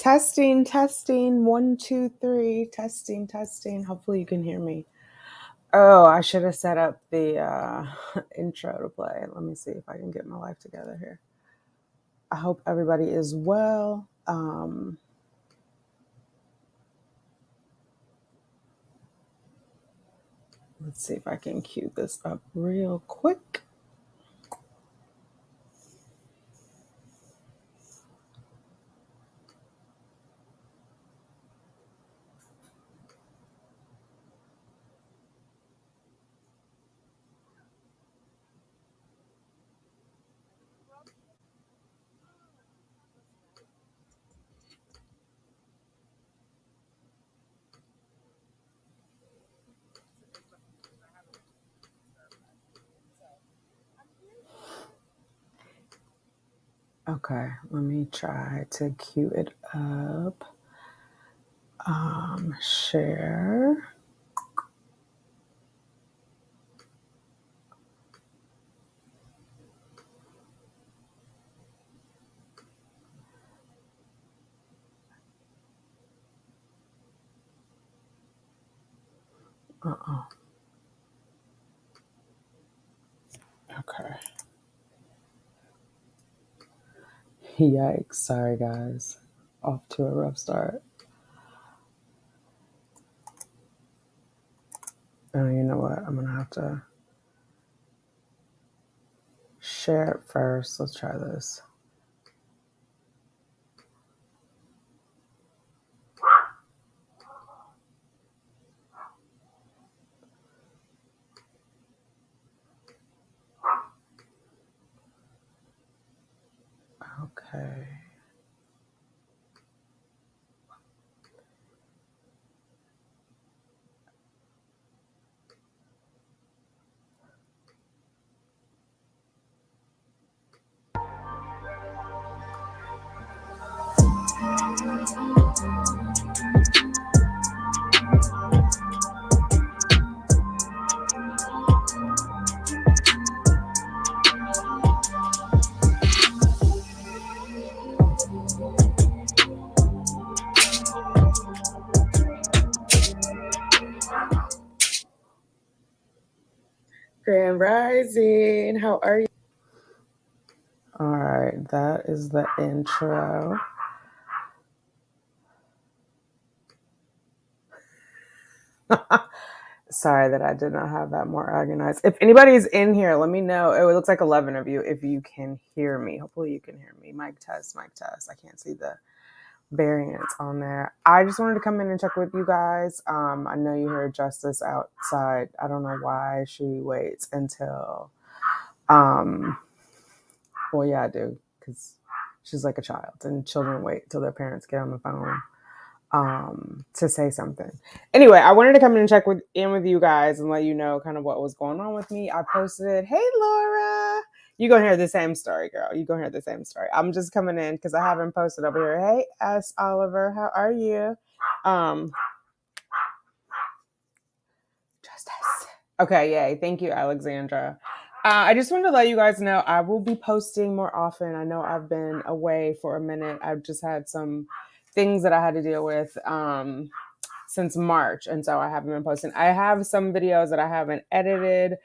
Testing, testing, 1, 2, 3, testing, testing. Hopefully you can hear me. Oh, I should have set up the intro to play. Let me see if I can get my life together here. I hope everybody is well. Let's see if I can cue this up real quick. Okay, let me try to cue it up. Share. Okay. Yikes. Sorry, guys. Off to a rough start. Oh, you know what? I'm going to have to share it first. Let's try this. Okay. Grand Rising, how are you? All right, that is the intro. Sorry that I did not have that more organized. If anybody's in here, let me know. It looks like 11 of you if you can hear me. Hopefully you can hear me. Mic test, mic test. I can't see the variants on there. I just wanted to come in and check with you guys. I know you hear Justice outside. I don't know why she waits until well, yeah, I do, because she's like a child and children wait till their parents get on the phone to say something. Anyway, I wanted to come in and check in with you guys and let you know kind of what was going on with me. I posted, hey, Laura. You're going to hear the same story, girl. You're going to hear the same story. I'm just coming in because I haven't posted over here. Hey, S. Oliver, how are you? Justice. Okay, yay. Thank you, Alexandra. I just wanted to let you guys know I will be posting more often. I know I've been away for a minute. I've just had some things that I had to deal with since March, and so I haven't been posting. I have some videos that I haven't edited.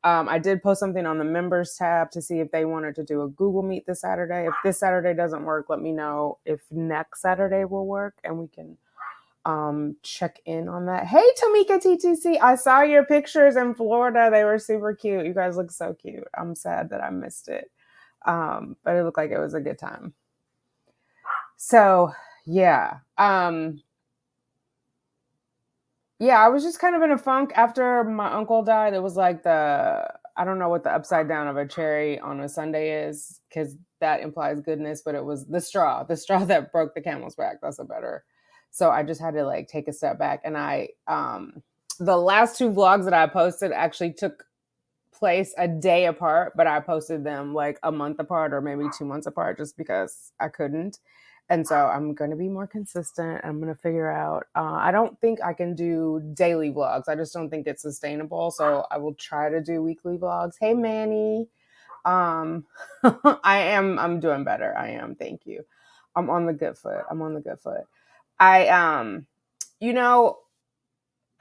I did post something on the members tab to see if they wanted to do a Google Meet this Saturday. If this Saturday doesn't work, let me know if next Saturday will work, and we can check in on that. Hey, Tanika TTC, I saw your pictures in Florida. They were super cute. You guys look so cute. I'm sad that I missed it. But it looked like it was a good time. So yeah. Yeah, I was just kind of in a funk after my uncle died. It was like I don't know what the upside down of a cherry on a sundae is, because that implies goodness, but it was the straw that broke the camel's back. That's a better. So I just had to like take a step back. And the last 2 vlogs that I posted actually took place a day apart, but I posted them like a month apart or maybe 2 months apart just because I couldn't. And so I'm going to be more consistent. I'm going to figure out, I don't think I can do daily vlogs. I just don't think it's sustainable. So I will try to do weekly vlogs. Hey, Manny. I'm doing better. I am. Thank you. I'm on the good foot. I'm on the good foot. I you know,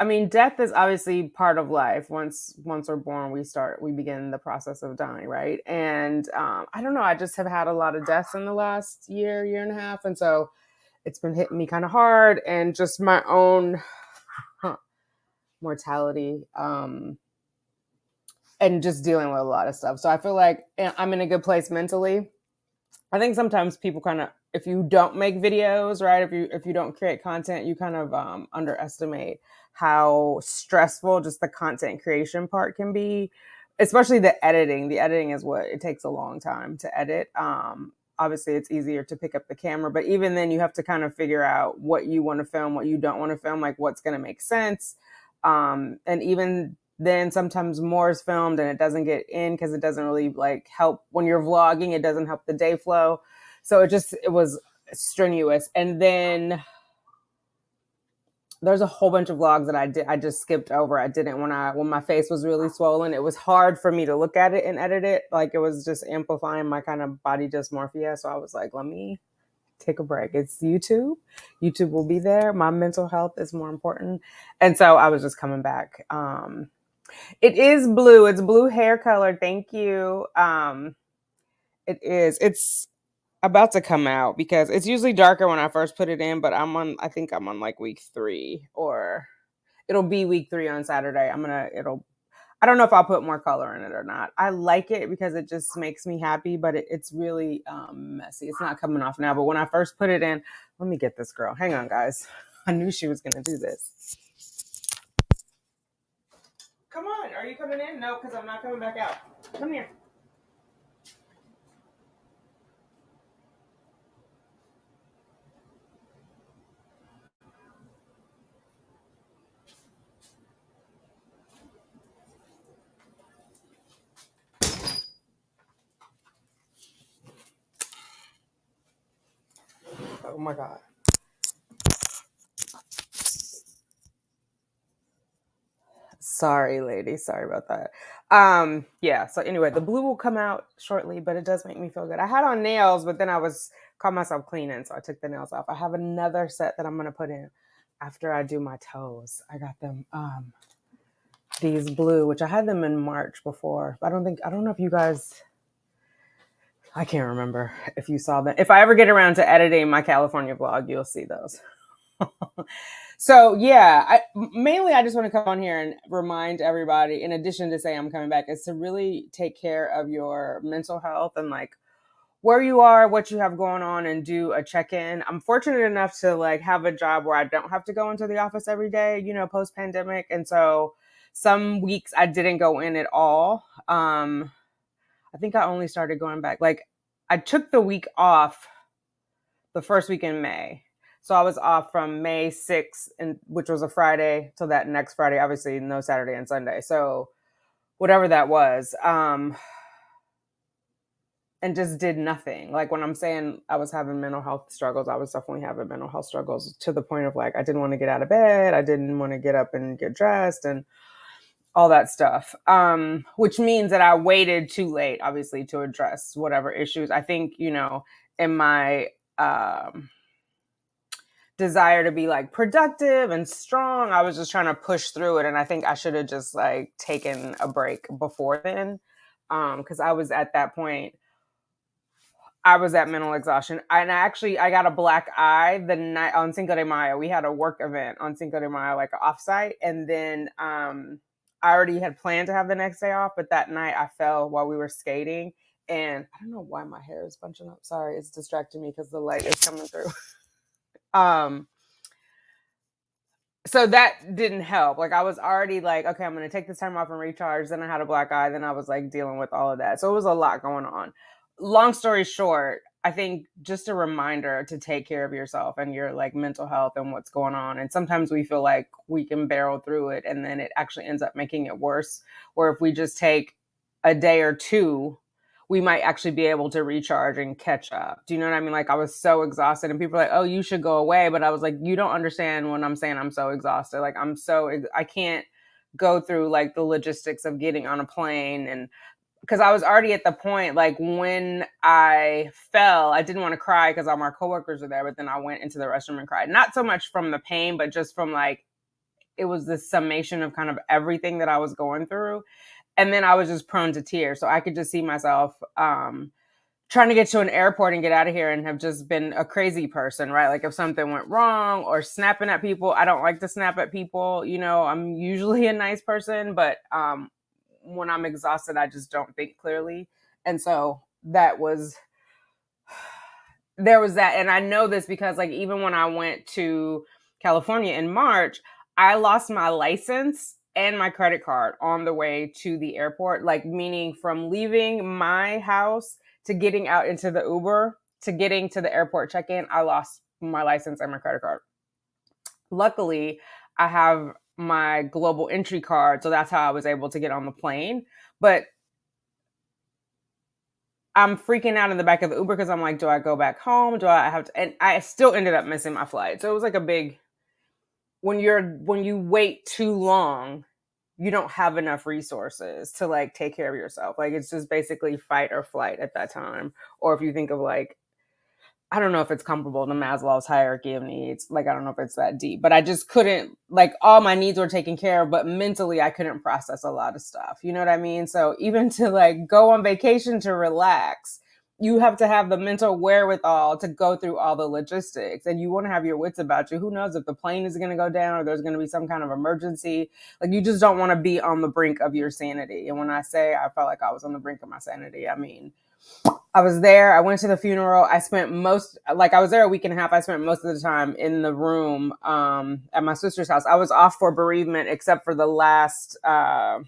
I mean, death is obviously part of life. Once we're born, we begin the process of dying, right? And I don't know, I just have had a lot of deaths in the last year and a half, and so it's been hitting me kind of hard, and just my own mortality, and just dealing with a lot of stuff. So I feel like I'm in a good place mentally. I think sometimes people kind of, if you don't make videos, right? If you don't create content, you kind of underestimate how stressful just the content creation part can be, especially the editing. The editing is what it takes a long time to edit. Obviously, it's easier to pick up the camera, but even then, you have to kind of figure out what you want to film, what you don't want to film, like what's going to make sense. And even then sometimes more is filmed and it doesn't get in because it doesn't really like help when you're vlogging. It doesn't help the day flow. So it was strenuous. And then there's a whole bunch of vlogs that I just skipped over. I didn't when my face was really swollen. It was hard for me to look at it and edit it. Like it was just amplifying my kind of body dysmorphia. So I was like, let me take a break. It's YouTube. YouTube will be there. My mental health is more important. And so I was just coming back. It is blue. It's blue hair color. Thank you. It is. It's about to come out because it's usually darker when I first put it in, but I think I'm on like week 3, or it'll be week 3 on Saturday. I don't know if I'll put more color in it or not. I like it because it just makes me happy, but it's really messy. It's not coming off now, but when I first put it in, let me get this girl. Hang on, guys. I knew she was going to do this. Come on. Are you coming in? No, because I'm not coming back out. Come here. Oh my God. Sorry, lady. Sorry about that. Yeah. So anyway, the blue will come out shortly, but it does make me feel good. I had on nails, but then I was caught myself cleaning, so I took the nails off. I have another set that I'm gonna put in after I do my toes. I got them these blue, which I had them in March before. I don't know if you guys, I can't remember if you saw them. If I ever get around to editing my California vlog, you'll see those. So yeah, I just want to come on here and remind everybody, in addition to say I'm coming back, is to really take care of your mental health and like where you are, what you have going on, and do a check-in. I'm fortunate enough to like have a job where I don't have to go into the office every day, post pandemic. And so some weeks I didn't go in at all. I think I only started going back. Like I took the week off the first week in May. So I was off from May 6th, which was a Friday, till that next Friday, obviously no Saturday and Sunday. So whatever that was, and just did nothing. Like when I'm saying I was having mental health struggles, I was definitely having mental health struggles to the point of like, I didn't want to get out of bed. I didn't want to get up and get dressed and all that stuff. Which means that I waited too late, obviously, to address whatever issues. I think, in my, desire to be like productive and strong, I was just trying to push through it, and I think I should have just like taken a break before then, because I was at that point, I was at mental exhaustion. I got a black eye the night on Cinco de Mayo. We had a work event on Cinco de Mayo, like an offsite, and then I already had planned to have the next day off, but that night I fell while we were skating, and I don't know why my hair is bunching up. Sorry, it's distracting me because the light is coming through. So that didn't help. Like I was already like, okay, I'm going to take this time off and recharge. Then I had a black eye. Then I was like dealing with all of that. So it was a lot going on. Long story short, I think just a reminder to take care of yourself and your like mental health and what's going on. And sometimes we feel like we can barrel through it, and then it actually ends up making it worse. Or if we just take a day or two, we might actually be able to recharge and catch up. Do you know what I mean? Like I was so exhausted, and people are like, oh, you should go away. But I was like, you don't understand when I'm saying I'm so exhausted. Like I can't go through like the logistics of getting on a plane and because I was already at the point, like when I fell, I didn't want to cry because all my coworkers were there, but then I went into the restroom and cried. Not so much from the pain, but just from like, it was this summation of kind of everything that I was going through. And then I was just prone to tears. So I could just see myself trying to get to an airport and get out of here and have just been a crazy person, right? Like if something went wrong or snapping at people, I don't like to snap at people. You know, I'm usually a nice person, but when I'm exhausted, I just don't think clearly. And so there was that. And I know this because like even when I went to California in March, I lost my license and my credit card on the way to the airport, like meaning from leaving my house to getting out into the Uber to getting to the airport check-in, I lost my license and my credit card. Luckily, I have my global entry card, so that's how I was able to get on the plane. But I'm freaking out in the back of the Uber because I'm like, do I go back home? Do I have to? And I still ended up missing my flight. So it was like a big, when you wait too long, you don't have enough resources to like take care of yourself. Like it's just basically fight or flight at that time. Or if you think of like, I don't know if it's comparable to Maslow's hierarchy of needs. Like, I don't know if it's that deep, but I just couldn't, like, all my needs were taken care of, but mentally I couldn't process a lot of stuff. You know what I mean? So even to like go on vacation to relax, you have to have the mental wherewithal to go through all the logistics, and you want to have your wits about you. Who knows if the plane is going to go down or there's going to be some kind of emergency. Like, you just don't want to be on the brink of your sanity. And when I say I felt like I was on the brink of my sanity, I mean, I was there. I went to the funeral. I spent I was there a week and a half. I spent most of the time in the room at my sister's house. I was off for bereavement except for the last, what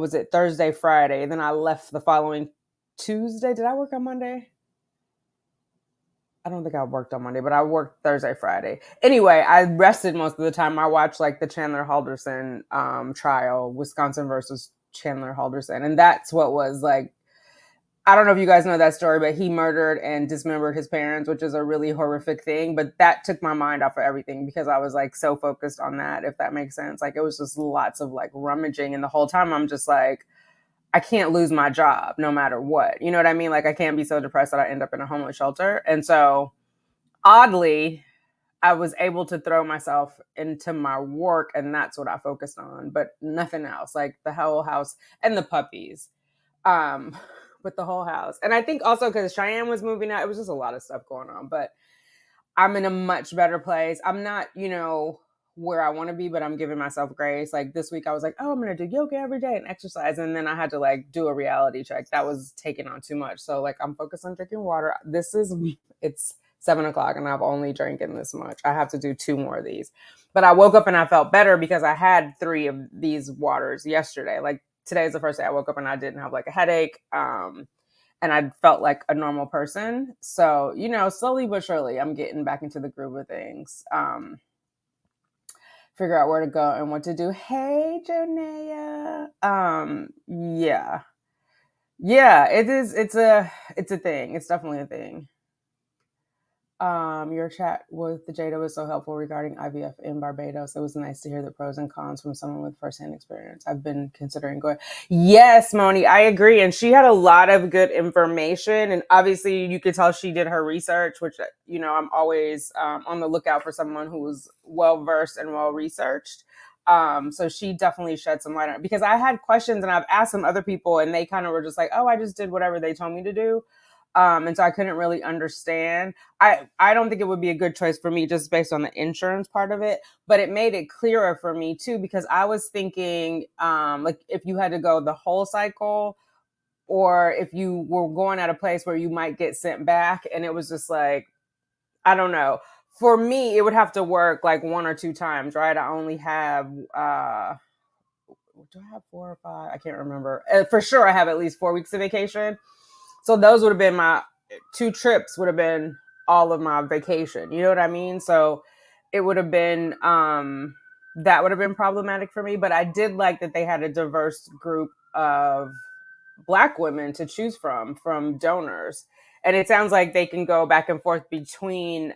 was it, Thursday, Friday. And then I left the following Tuesday. Did I work on Monday? I don't think I worked on Monday, but I worked Thursday, Friday. Anyway, I rested most of the time. I watched like the Chandler Halderson trial, Wisconsin versus Chandler Halderson. And that's what was like, I don't know if you guys know that story, but he murdered and dismembered his parents, which is a really horrific thing. But that took my mind off of everything because I was like so focused on that, if that makes sense. Like it was just lots of like rummaging. And the whole time I'm just like, I can't lose my job no matter what. You know what I mean? Like I can't be so depressed that I end up in a homeless shelter. And so oddly, I was able to throw myself into my work, and that's what I focused on, but nothing else, like the whole house and the puppies. Um, with the whole house. And I think also because Cheyenne was moving out, it was just a lot of stuff going on. But I'm in a much better place. I'm not, where I want to be, but I'm giving myself grace. Like this week I was like, oh, I'm going to do yoga every day and exercise. And then I had to like do a reality check. That was taking on too much. So like I'm focused on drinking water. It's 7:00 and I've only drinking this much. I have to do 2 more of these. But I woke up and I felt better because I had 3 of these waters yesterday. Like today is the first day I woke up and I didn't have like a headache. And I felt like a normal person. So, slowly but surely I'm getting back into the groove of things. Figure out where to go and what to do. Hey, Jonea. Yeah. Yeah, it is. It's a thing. It's definitely a thing. Your chat with the Jada was so helpful regarding IVF in Barbados. It was nice to hear the pros and cons from someone with firsthand experience. I've been considering going. Yes, Moni, I agree. And she had a lot of good information. And obviously you could tell she did her research, which, I'm always on the lookout for someone who was well-versed and well-researched. So she definitely shed some light on it because I had questions and I've asked some other people and they kind of were just like, oh, I just did whatever they told me to do. And so I couldn't really understand. I don't think it would be a good choice for me just based on the insurance part of it, but it made it clearer for me too, because I was thinking like if you had to go the whole cycle or if you were going at a place where you might get sent back. And it was just like, I don't know. For me, it would have to work like 1 or 2 times, right? I only have, do I have 4 or 5? I can't remember. For sure, I have at least 4 weeks of vacation. So those would have been my 2 trips would have been all of my vacation. You know what I mean? So it would have been, that would have been problematic for me. But I did like that they had a diverse group of Black women to choose from donors. And it sounds like they can go back and forth between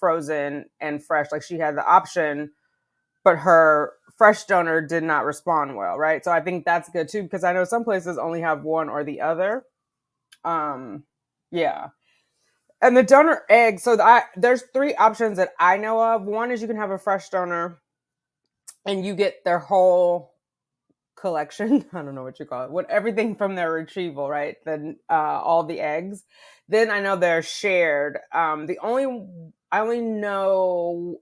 frozen and fresh. Like she had the option but her fresh donor did not respond well, right? So I think that's good too, because I know some places only have one or the other. Um, yeah. And the donor egg, so there's three options that I know of. One is you can have a fresh donor and you get their whole collection. I don't know what you call it. What everything from their retrieval, right? Then all the eggs. Then I know they're shared. The only I only know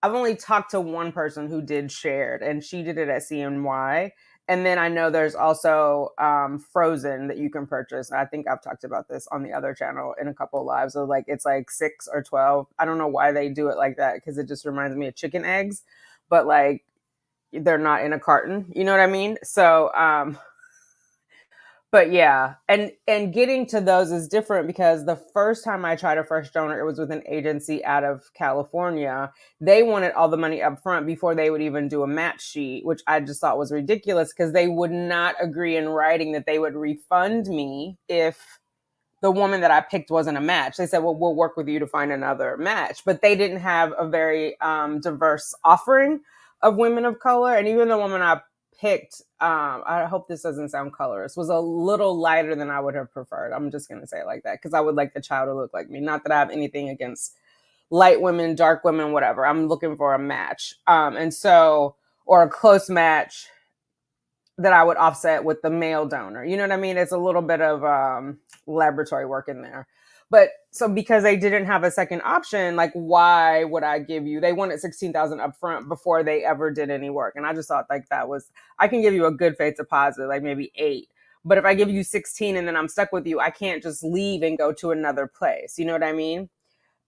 I've only talked to one person who did shared, and she did it at CNY. And then I know there's also frozen that you can purchase. I think I've talked about this on the other channel in a couple of lives. So like it's like 6 or 12. I don't know why they do it like that because it just reminds me of chicken eggs, but like they're not in a carton. You know what I mean? So but yeah, and getting to those is different because the first time I tried a fresh donor, it was with an agency out of California. They wanted all the money up front before they would even do a match sheet, which I just thought was ridiculous because they would not agree in writing that they would refund me if the woman that I picked wasn't a match. They said, well, we'll work with you to find another match. But they didn't have a very diverse offering of women of color. And even the woman I picked, I hope this doesn't sound colorist, was a little lighter than I would have preferred. I'm just going to say it like that because I would like the child to look like me. Not that I have anything against light women, dark women, whatever. I'm looking for a match. And so, or a close match that I would offset with the male donor. You know what I mean? It's a little bit of laboratory work in there. But so because they didn't have a second option, like why would I give you? They wanted 16,000 up front before they ever did any work, and I just thought like that was I can give you a good faith deposit, like maybe 8. But if I give you 16 and then I'm stuck with you, I can't just leave and go to another place. You know what I mean?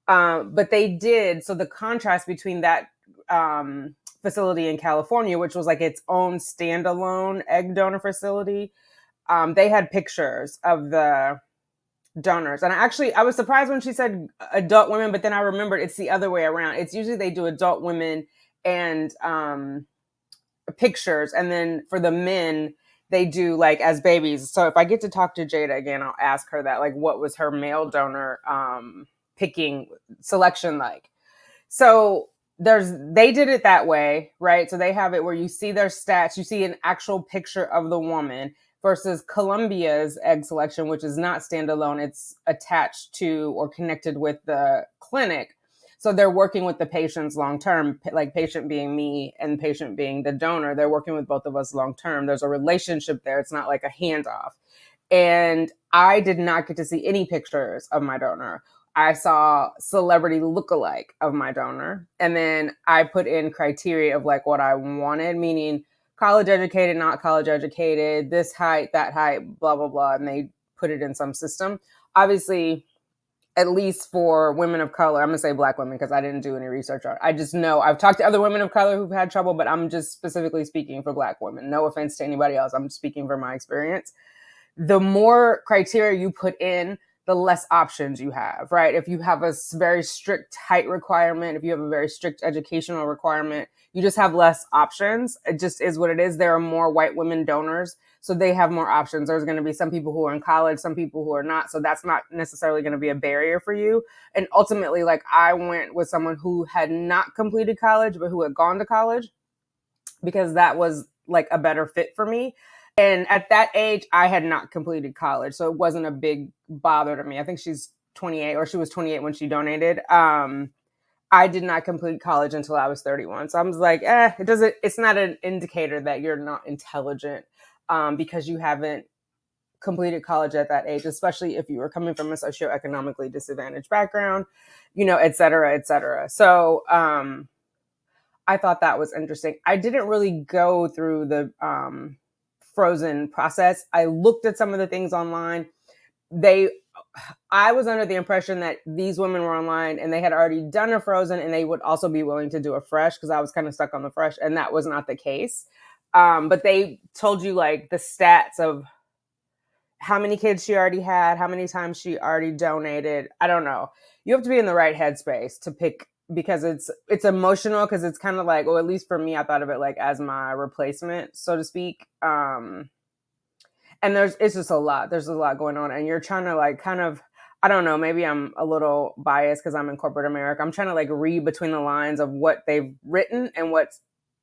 But they did. So the contrast between that facility in California, which was like its own standalone egg donor facility, they had pictures of the donors. And I was surprised when she said adult women, but then I remembered it's the other way around. It's usually they do adult women and pictures. And then for the men, they do like as babies. So if I get to talk to Jada again, I'll ask her that, like, what was her male donor picking selection like? So they did it that way, right? So they have it where you see their stats, you see an actual picture of the woman versus Columbia's egg selection, which is not standalone. It's attached to or connected with the clinic. So they're working with the patients long term, like patient being me and patient being the donor. They're working with both of us long term. There's a relationship there. It's not like a handoff. And I did not get to see any pictures of my donor. I saw celebrity lookalike of my donor. And then I put in criteria of like what I wanted, meaning college educated, not college educated, this height, that height, blah, blah, blah. And they put it in some system. Obviously, at least for women of color, I'm going to say Black women because I didn't do any research on it. I just know I've talked to other women of color who've had trouble, but I'm just specifically speaking for Black women. No offense to anybody else. I'm speaking from my experience. The more criteria you put in, the less options you have, right? If you have a very strict height requirement, if you have a very strict educational requirement, you just have less options. It just is what it is. There are more white women donors, so they have more options. There's going to be some people who are in college, some people who are not. So that's not necessarily going to be a barrier for you. And ultimately, like I went with someone who had not completed college, but who had gone to college because that was like a better fit for me. And at that age, I had not completed college. So it wasn't a big bother to me. I think she's 28 or she was 28 when she donated. I did not complete college until I was 31. So I was like, it's not an indicator that you're not intelligent because you haven't completed college at that age, especially if you were coming from a socioeconomically disadvantaged background, et cetera, et cetera. So I thought that was interesting. I didn't really go through the frozen process. I looked at some of the things online. I was under the impression that these women were online and they had already done a frozen and they would also be willing to do a fresh because I was kind of stuck on the fresh, and that was not the case. But they told you like the stats of how many kids she already had, how many times she already donated. I don't know. You have to be in the right headspace to pick because it's emotional because it's kind of like, well, at least for me, I thought of it like as my replacement, so to speak. And it's just a lot. There's a lot going on, and you're trying to like kind of. I don't know, maybe I'm a little biased because I'm in corporate America. I'm trying to like read between the lines of what they've written and what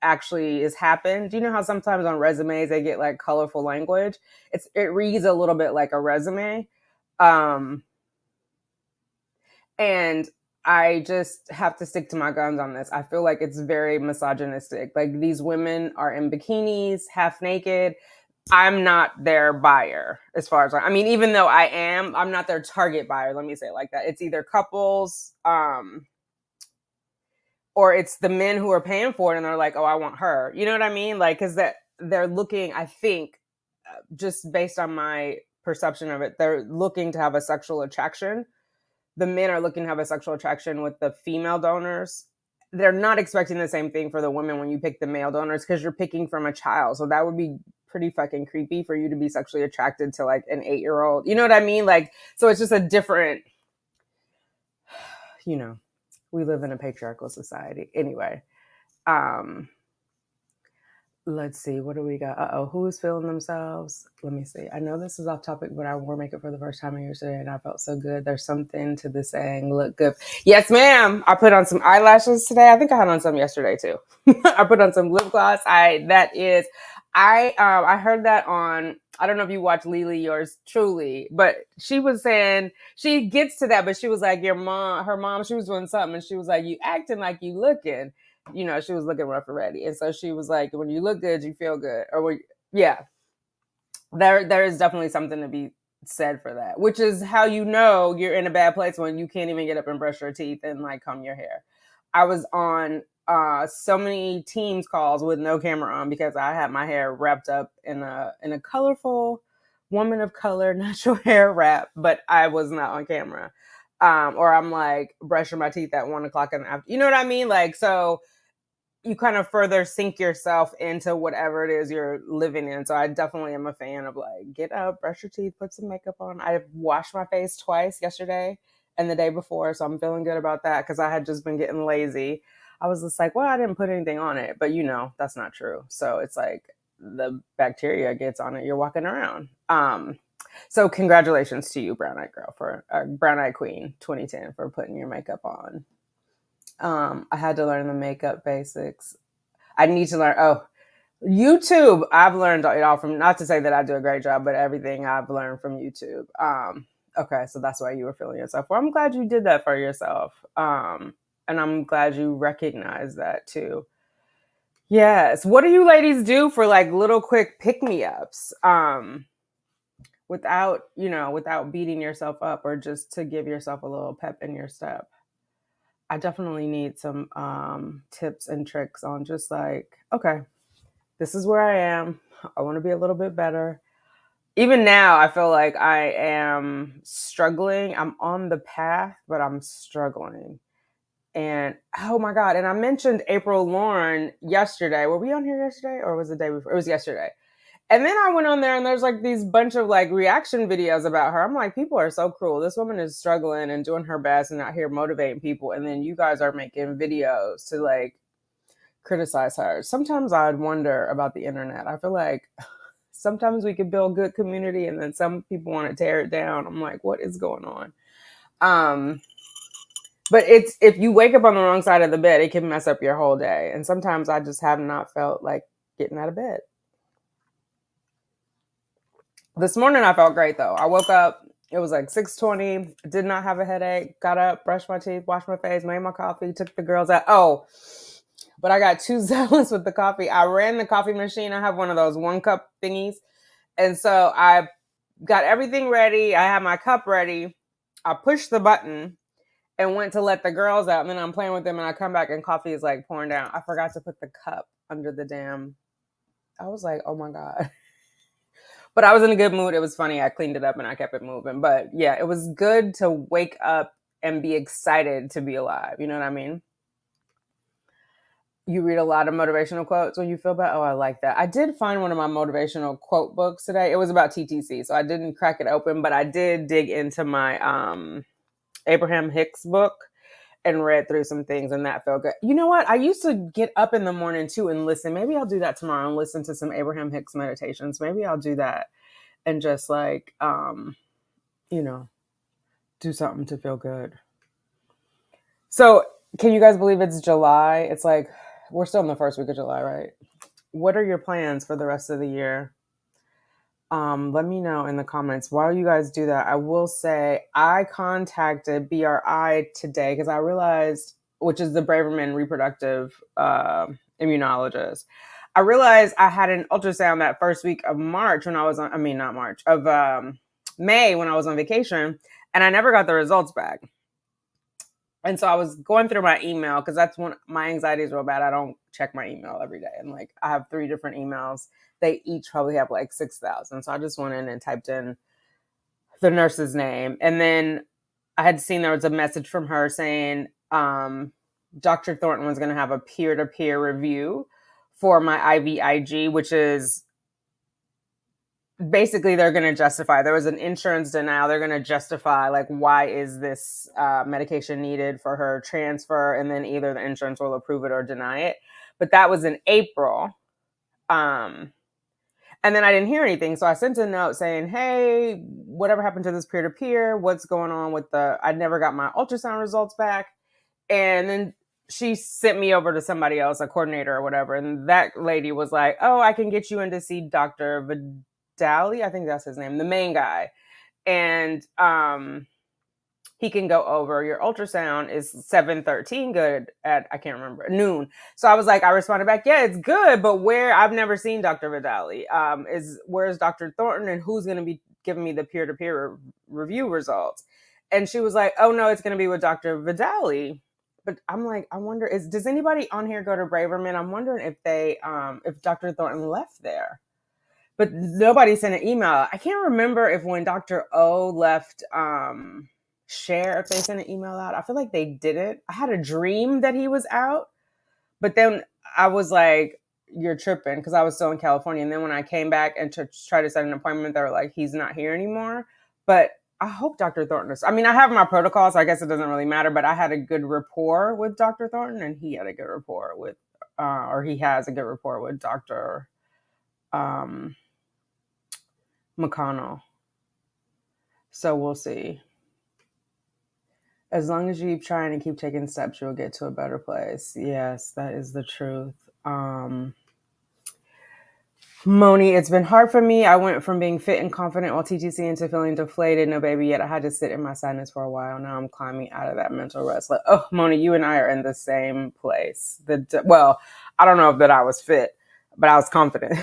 actually has happened. Do you know how sometimes on resumes they get like colorful language? It reads a little bit like a resume. Um, and I just have to stick to my guns on this. I feel like it's very misogynistic. Like these women are in bikinis, half naked. I'm not their buyer as far as I mean, even though I'm not their target buyer. Let me say it like that. It's either couples, or it's the men who are paying for it and they're like, oh, I want her. You know what I mean? Like, cause that they're looking, I think, just based on my perception of it, they're looking to have a sexual attraction. The men are looking to have a sexual attraction with the female donors. They're not expecting the same thing for the women when you pick the male donors because you're picking from a child. So that would be pretty fucking creepy for you to be sexually attracted to like an 8-year-old. You know what I mean? Like, so it's just a different, you know, we live in a patriarchal society. Anyway, um, let's see, what do we got? Who's feeling themselves? Let me see. I know this is off topic, but I wore makeup for the first time yesterday and I felt so good. There's something to the saying, look good. Yes, ma'am. I put on some eyelashes today. I think I had on some yesterday too. I put on some lip gloss. I heard that on, I don't know if you watch Lily yours truly, but she was saying, she gets to that, but she was like, her mom, she was doing something and she was like, you acting like you looking. You know, she was looking rough already. And so she was like, when you look good, you feel good. Yeah, there is definitely something to be said for that, which is how you know you're in a bad place when you can't even get up and brush your teeth and like comb your hair. I was on so many Teams calls with no camera on because I had my hair wrapped up in a colorful woman of color natural hair wrap, but I was not on camera. Or I'm like brushing my teeth at 1 o'clock in the afternoon. You know what I mean? Like, so you kind of further sink yourself into whatever it is you're living in. So I definitely am a fan of like, get up, brush your teeth, put some makeup on. I washed my face twice yesterday and the day before. So I'm feeling good about that because I had just been getting lazy. I was just like, well, I didn't put anything on it, but you know, that's not true. So it's like the bacteria gets on it. You're walking around. So congratulations to you, Brown Eyed Girl, for Brown Eyed Queen 2010 for putting your makeup on. I had to learn the makeup basics. I need to learn. Oh, YouTube. I've learned it all from. Not to say that I do a great job, but everything I've learned from YouTube. Okay, so that's why you were feeling yourself. Well, I'm glad you did that for yourself. And I'm glad you recognize that too. Yes. What do you ladies do for like little quick pick me ups? Without beating yourself up or just to give yourself a little pep in your step. I definitely need some tips and tricks on just like, okay, this is where I am. I want to be a little bit better. Even now, I feel like I am struggling. I'm on the path, but I'm struggling. And oh my God. And I mentioned April Lauren yesterday. Were we on here yesterday or was it the day before? It was yesterday. And then I went on there and there's like these bunch of like reaction videos about her. I'm like, people are so cruel. This woman is struggling and doing her best and out here motivating people. And then you guys are making videos to like criticize her. Sometimes I'd wonder about the internet. I feel like sometimes we could build good community and then some people want to tear it down. I'm like, what is going on? But it's, if you wake up on the wrong side of the bed, it can mess up your whole day. And sometimes I just have not felt like getting out of bed. This morning I felt great though. I woke up, it was like 6:20, did not have a headache, got up, brushed my teeth, washed my face, made my coffee, took the girls out. Oh, but I got too zealous with the coffee. I ran the coffee machine. I have one of those 1 cup thingies. And so I got everything ready. I had my cup ready. I pushed the button and went to let the girls out. And then I'm playing with them and I come back and coffee is like pouring down. I forgot to put the cup under the damn. I was like, oh my God. But I was in a good mood. It was funny. I cleaned it up and I kept it moving. But yeah, it was good to wake up and be excited to be alive. You know what I mean? You read a lot of motivational quotes when you feel bad. Oh, I like that. I did find one of my motivational quote books today. It was about TTC, so I didn't crack it open, but I did dig into my Abraham Hicks book and read through some things, and that felt good. You know what? I used to get up in the morning too and listen. Maybe I'll do that tomorrow and listen to some Abraham Hicks meditations. Maybe I'll do that and just like, you know, do something to feel good. So, can you guys believe it's July? It's like we're still in the first week of July, right? What are your plans for the rest of the year? Let me know in the comments. While you guys do that, I will say I contacted BRI today because I realized, which is the Braverman Reproductive Immunologist. I realized I had an ultrasound that first week of March when I was on, I mean, not March, of May when I was on vacation, and I never got the results back. And so I was going through my email because that's when my anxiety is real bad. I don't check my email every day. And like I have 3 different emails. They each probably have like 6,000. So I just went in and typed in the nurse's name. And then I had seen there was a message from her saying Dr. Thornton was going to have a peer-to-peer review for my IVIG, which is basically they're going to justify. There was an insurance denial. They're going to justify like why is this medication needed for her transfer, and then either the insurance will approve it or deny it. But that was in April, and then I didn't hear anything. So I sent a note saying, "Hey, whatever happened to this peer to peer? What's going on with the? I never got my ultrasound results back." And then she sent me over to somebody else, a coordinator or whatever, and that lady was like, "Oh, I can get you in to see Dr. Dally, I think that's his name, the main guy. And he can go over your ultrasound is 7:13 good at, I can't remember, noon." So I was like, I responded back, "Yeah, it's good, but where? I've never seen Dr. Vidali. Where's Dr. Thornton, and who's going to be giving me the peer-to-peer review results?" And she was like, "Oh no, it's going to be with Dr. Vidali." But I'm like, I wonder, does anybody on here go to Braverman? I'm wondering if Dr. Thornton left there. But nobody sent an email. I can't remember if when Dr. O left Share, if they sent an email out. I feel like they didn't. I had a dream that he was out, but then I was like, "You're tripping," because I was still in California. And then when I came back and to try to set an appointment, they were like, "He's not here anymore." But I hope Dr. Thornton is. I mean, I have my protocol, so I guess it doesn't really matter, but I had a good rapport with Dr. Thornton, and he had a good rapport with, or he has a good rapport with Dr. McConnell. So we'll see. As long as you keep trying and keep taking steps, you'll get to a better place. Yes, that is the truth. Moni, it's been hard for me. I went from being fit and confident while TTC into feeling deflated. No baby yet. I had to sit in my sadness for a while. Now I'm climbing out of that mental rest. Like, oh, Moni, you and I are in the same place. Well, I don't know if that I was fit, but I was confident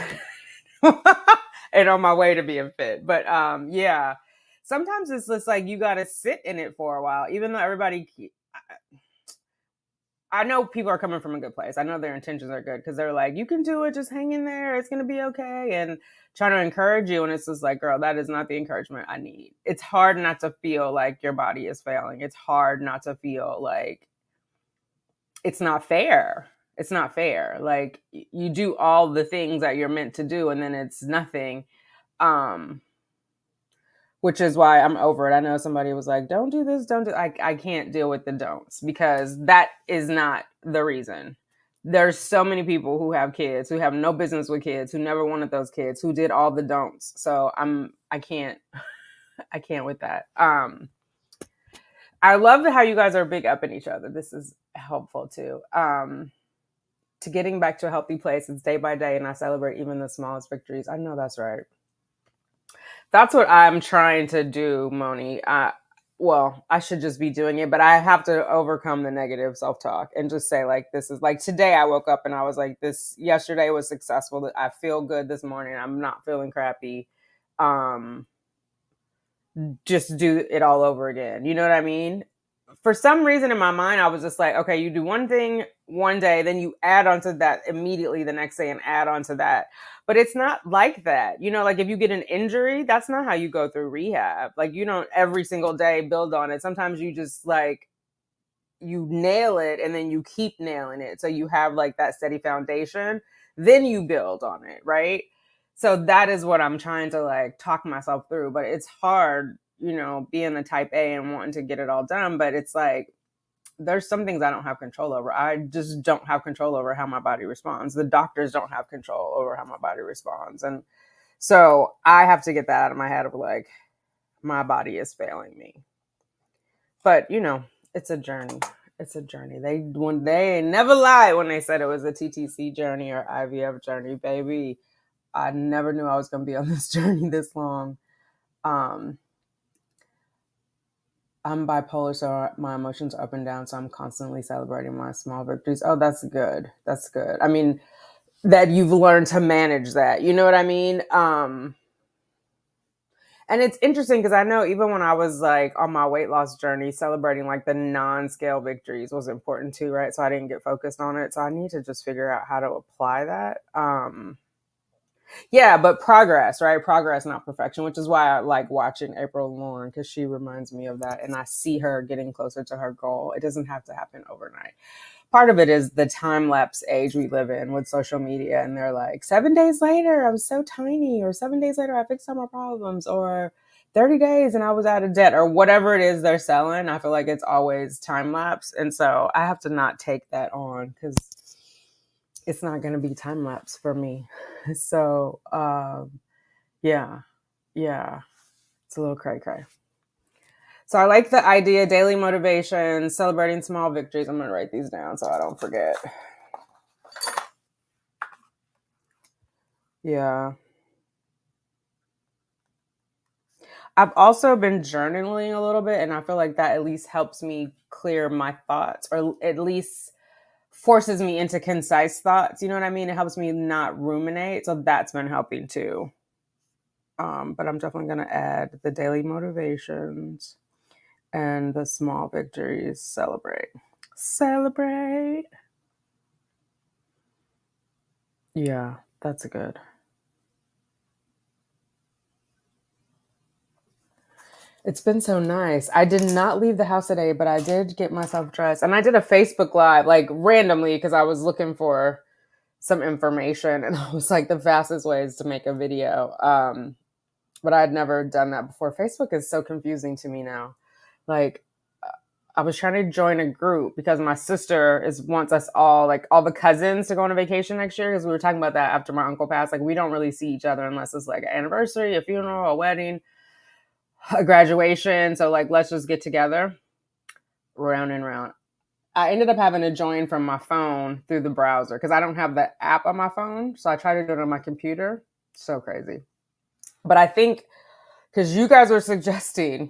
and on my way to being fit. But yeah. Sometimes it's just like you got to sit in it for a while, even though everybody. I know people are coming from a good place. I know their intentions are good because they're like, "You can do it. Just hang in there. It's going to be okay." And trying to encourage you. And it's just like, girl, that is not the encouragement I need. It's hard not to feel like your body is failing. It's hard not to feel like it's not fair. It's not fair. Like you do all the things that you're meant to do and then it's nothing. Which is why I'm over it. I know somebody was like, "Don't do this, don't do." I can't deal with the don'ts because that is not the reason. There's so many people who have kids, who have no business with kids, who never wanted those kids, who did all the don'ts. So I can't with that. I love how you guys are big up in each other. This is helpful too. To getting back to a healthy place, it's day by day, and I celebrate even the smallest victories. I know that's right. That's what I'm trying to do, Moni. Well, I should just be doing it, but I have to overcome the negative self-talk and just say like, this is like today I woke up and I was like, this yesterday was successful. I feel good this morning. I'm not feeling crappy. Just do it all over again. You know what I mean? For some reason in my mind, I was just like, okay, you do one thing one day, then you add on to that immediately the next day and add on to that. But it's not like that. You know, like if you get an injury, that's not how you go through rehab. Like you don't every single day build on it. Sometimes you just like, you nail it and then you keep nailing it. So you have like that steady foundation, then you build on it. Right. So that is what I'm trying to like talk myself through, but it's hard, you know, being a type A and wanting to get it all done. But it's like, there's some things I don't have control over. I just don't have control over how my body responds. The doctors don't have control over how my body responds. And so I have to get that out of my head of like, my body is failing me. But it's a journey. It's a journey. They never lie when they said it was a TTC journey or IVF journey, baby. I never knew I was going to be on this journey this long. I'm bipolar, so my emotions are up and down. So I'm constantly celebrating my small victories. Oh, that's good. That's good. I mean, that you've learned to manage that. You know what I mean? And it's interesting because I know even when I was like on my weight loss journey, celebrating like the non-scale victories was important too, right? So I didn't get focused on it. So I need to just figure out how to apply that. Yeah, but progress, right? Progress, not perfection, which is why I like watching April Lauren because she reminds me of that. And I see her getting closer to her goal. It doesn't have to happen overnight. Part of it is the time lapse age we live in with social media. And they're like, 7 days later, I was so tiny, or 7 days later, I fixed all my problems, or 30 days and I was out of debt, or whatever it is they're selling. I feel like it's always time lapse. And so I have to not take that on because it's not going to be time lapse for me. So, yeah, it's a little cray cray. So I like the idea, daily motivation, celebrating small victories. I'm going to write these down so I don't forget. Yeah. I've also been journaling a little bit, and I feel like that at least helps me clear my thoughts, or at least forces me into concise thoughts. You know what I mean? It helps me not ruminate. So that's been helping too. But I'm definitely going to add the daily motivations and the small victories. Celebrate. Yeah, that's good. It's been so nice. I did not leave the house today, but I did get myself dressed. And I did a Facebook Live, like randomly, because I was looking for some information. And I was like, the fastest way is to make a video. But I had never done that before. Facebook is so confusing to me now. Like, I was trying to join a group because my sister wants us all, like all the cousins, to go on a vacation next year. Because we were talking about that after my uncle passed. Like, we don't really see each other unless it's like an anniversary, a funeral, a wedding, a graduation. So like, let's just get together. Round and round. I ended up having to join from my phone through the browser because I don't have the app on my phone. So I tried to do it on my computer. So crazy. But I think because you guys were suggesting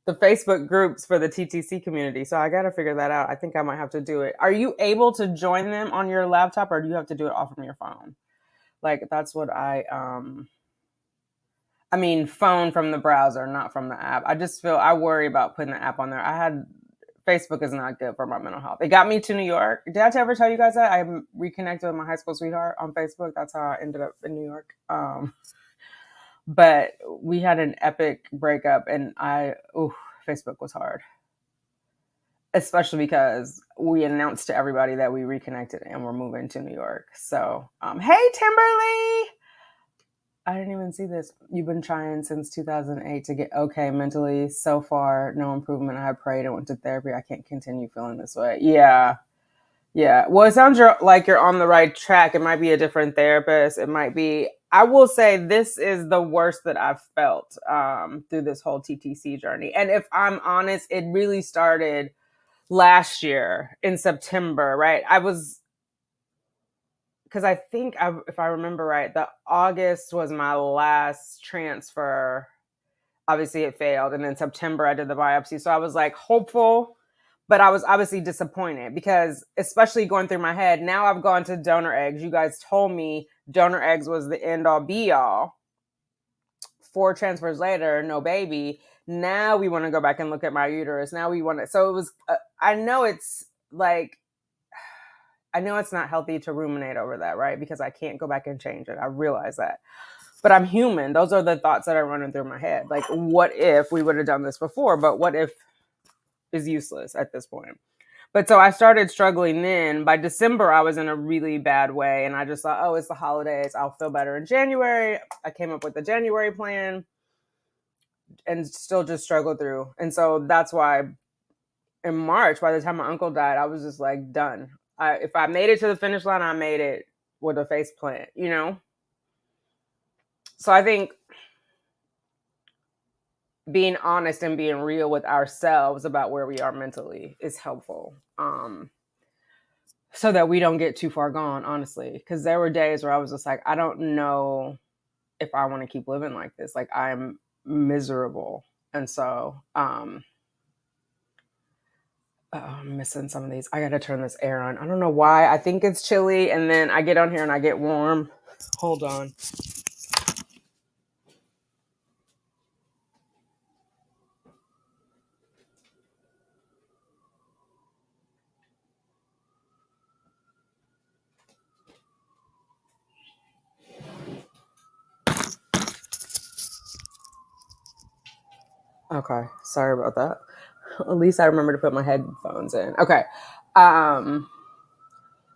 the Facebook groups for the TTC community. So I got to figure that out. I think I might have to do it. Are you able to join them on your laptop, or do you have to do it all from your phone? Like, that's what I mean, phone from the browser, not from the app. I worry about putting the app on there. Facebook is not good for my mental health. It got me to New York. Did I ever tell you guys that? I reconnected with my high school sweetheart on Facebook. That's how I ended up in New York. But we had an epic breakup, and Facebook was hard. Especially because we announced to everybody that we reconnected and we're moving to New York. So, hey, Timberly! I didn't even see this. You've been trying since 2008 to get okay mentally. So far, no improvement. I prayed and went to therapy. I can't continue feeling this way. Yeah. Yeah. Well, it sounds like you're on the right track. It might be a different therapist. It might be, I will say this is the worst that I've felt through this whole TTC journey. And if I'm honest, it really started last year in September, right? Because I think, if I remember right, the August was my last transfer. Obviously, it failed. And then September, I did the biopsy. So I was like hopeful, but I was obviously disappointed because, especially going through my head, now I've gone to donor eggs. You guys told me donor eggs was the end all be all. 4 transfers later, no baby. Now we want to go back and look at my uterus. Now we want to. So it was, I know it's like, I know it's not healthy to ruminate over that, right? Because I can't go back and change it. I realize that. But I'm human. Those are the thoughts that are running through my head. Like, what if we would have done this before? But what if is useless at this point? But so I started struggling then. By December, I was in a really bad way. And I just thought, oh, it's the holidays. I'll feel better in January. I came up with the January plan and still just struggled through. And so that's why in March, by the time my uncle died, I was just like done. If I made it to the finish line, I made it with a face plant, So I think, being honest and being real with ourselves about where we are mentally is helpful. So that we don't get too far gone, honestly. Because there were days where I was just like, I don't know if I want to keep living like this. Like, I'm miserable. And so, I'm missing some of these. I got to turn this air on. I don't know why. I think it's chilly. And then I get on here and I get warm. Hold on. Okay. Sorry about that. At least I remember to put my headphones in. Okay.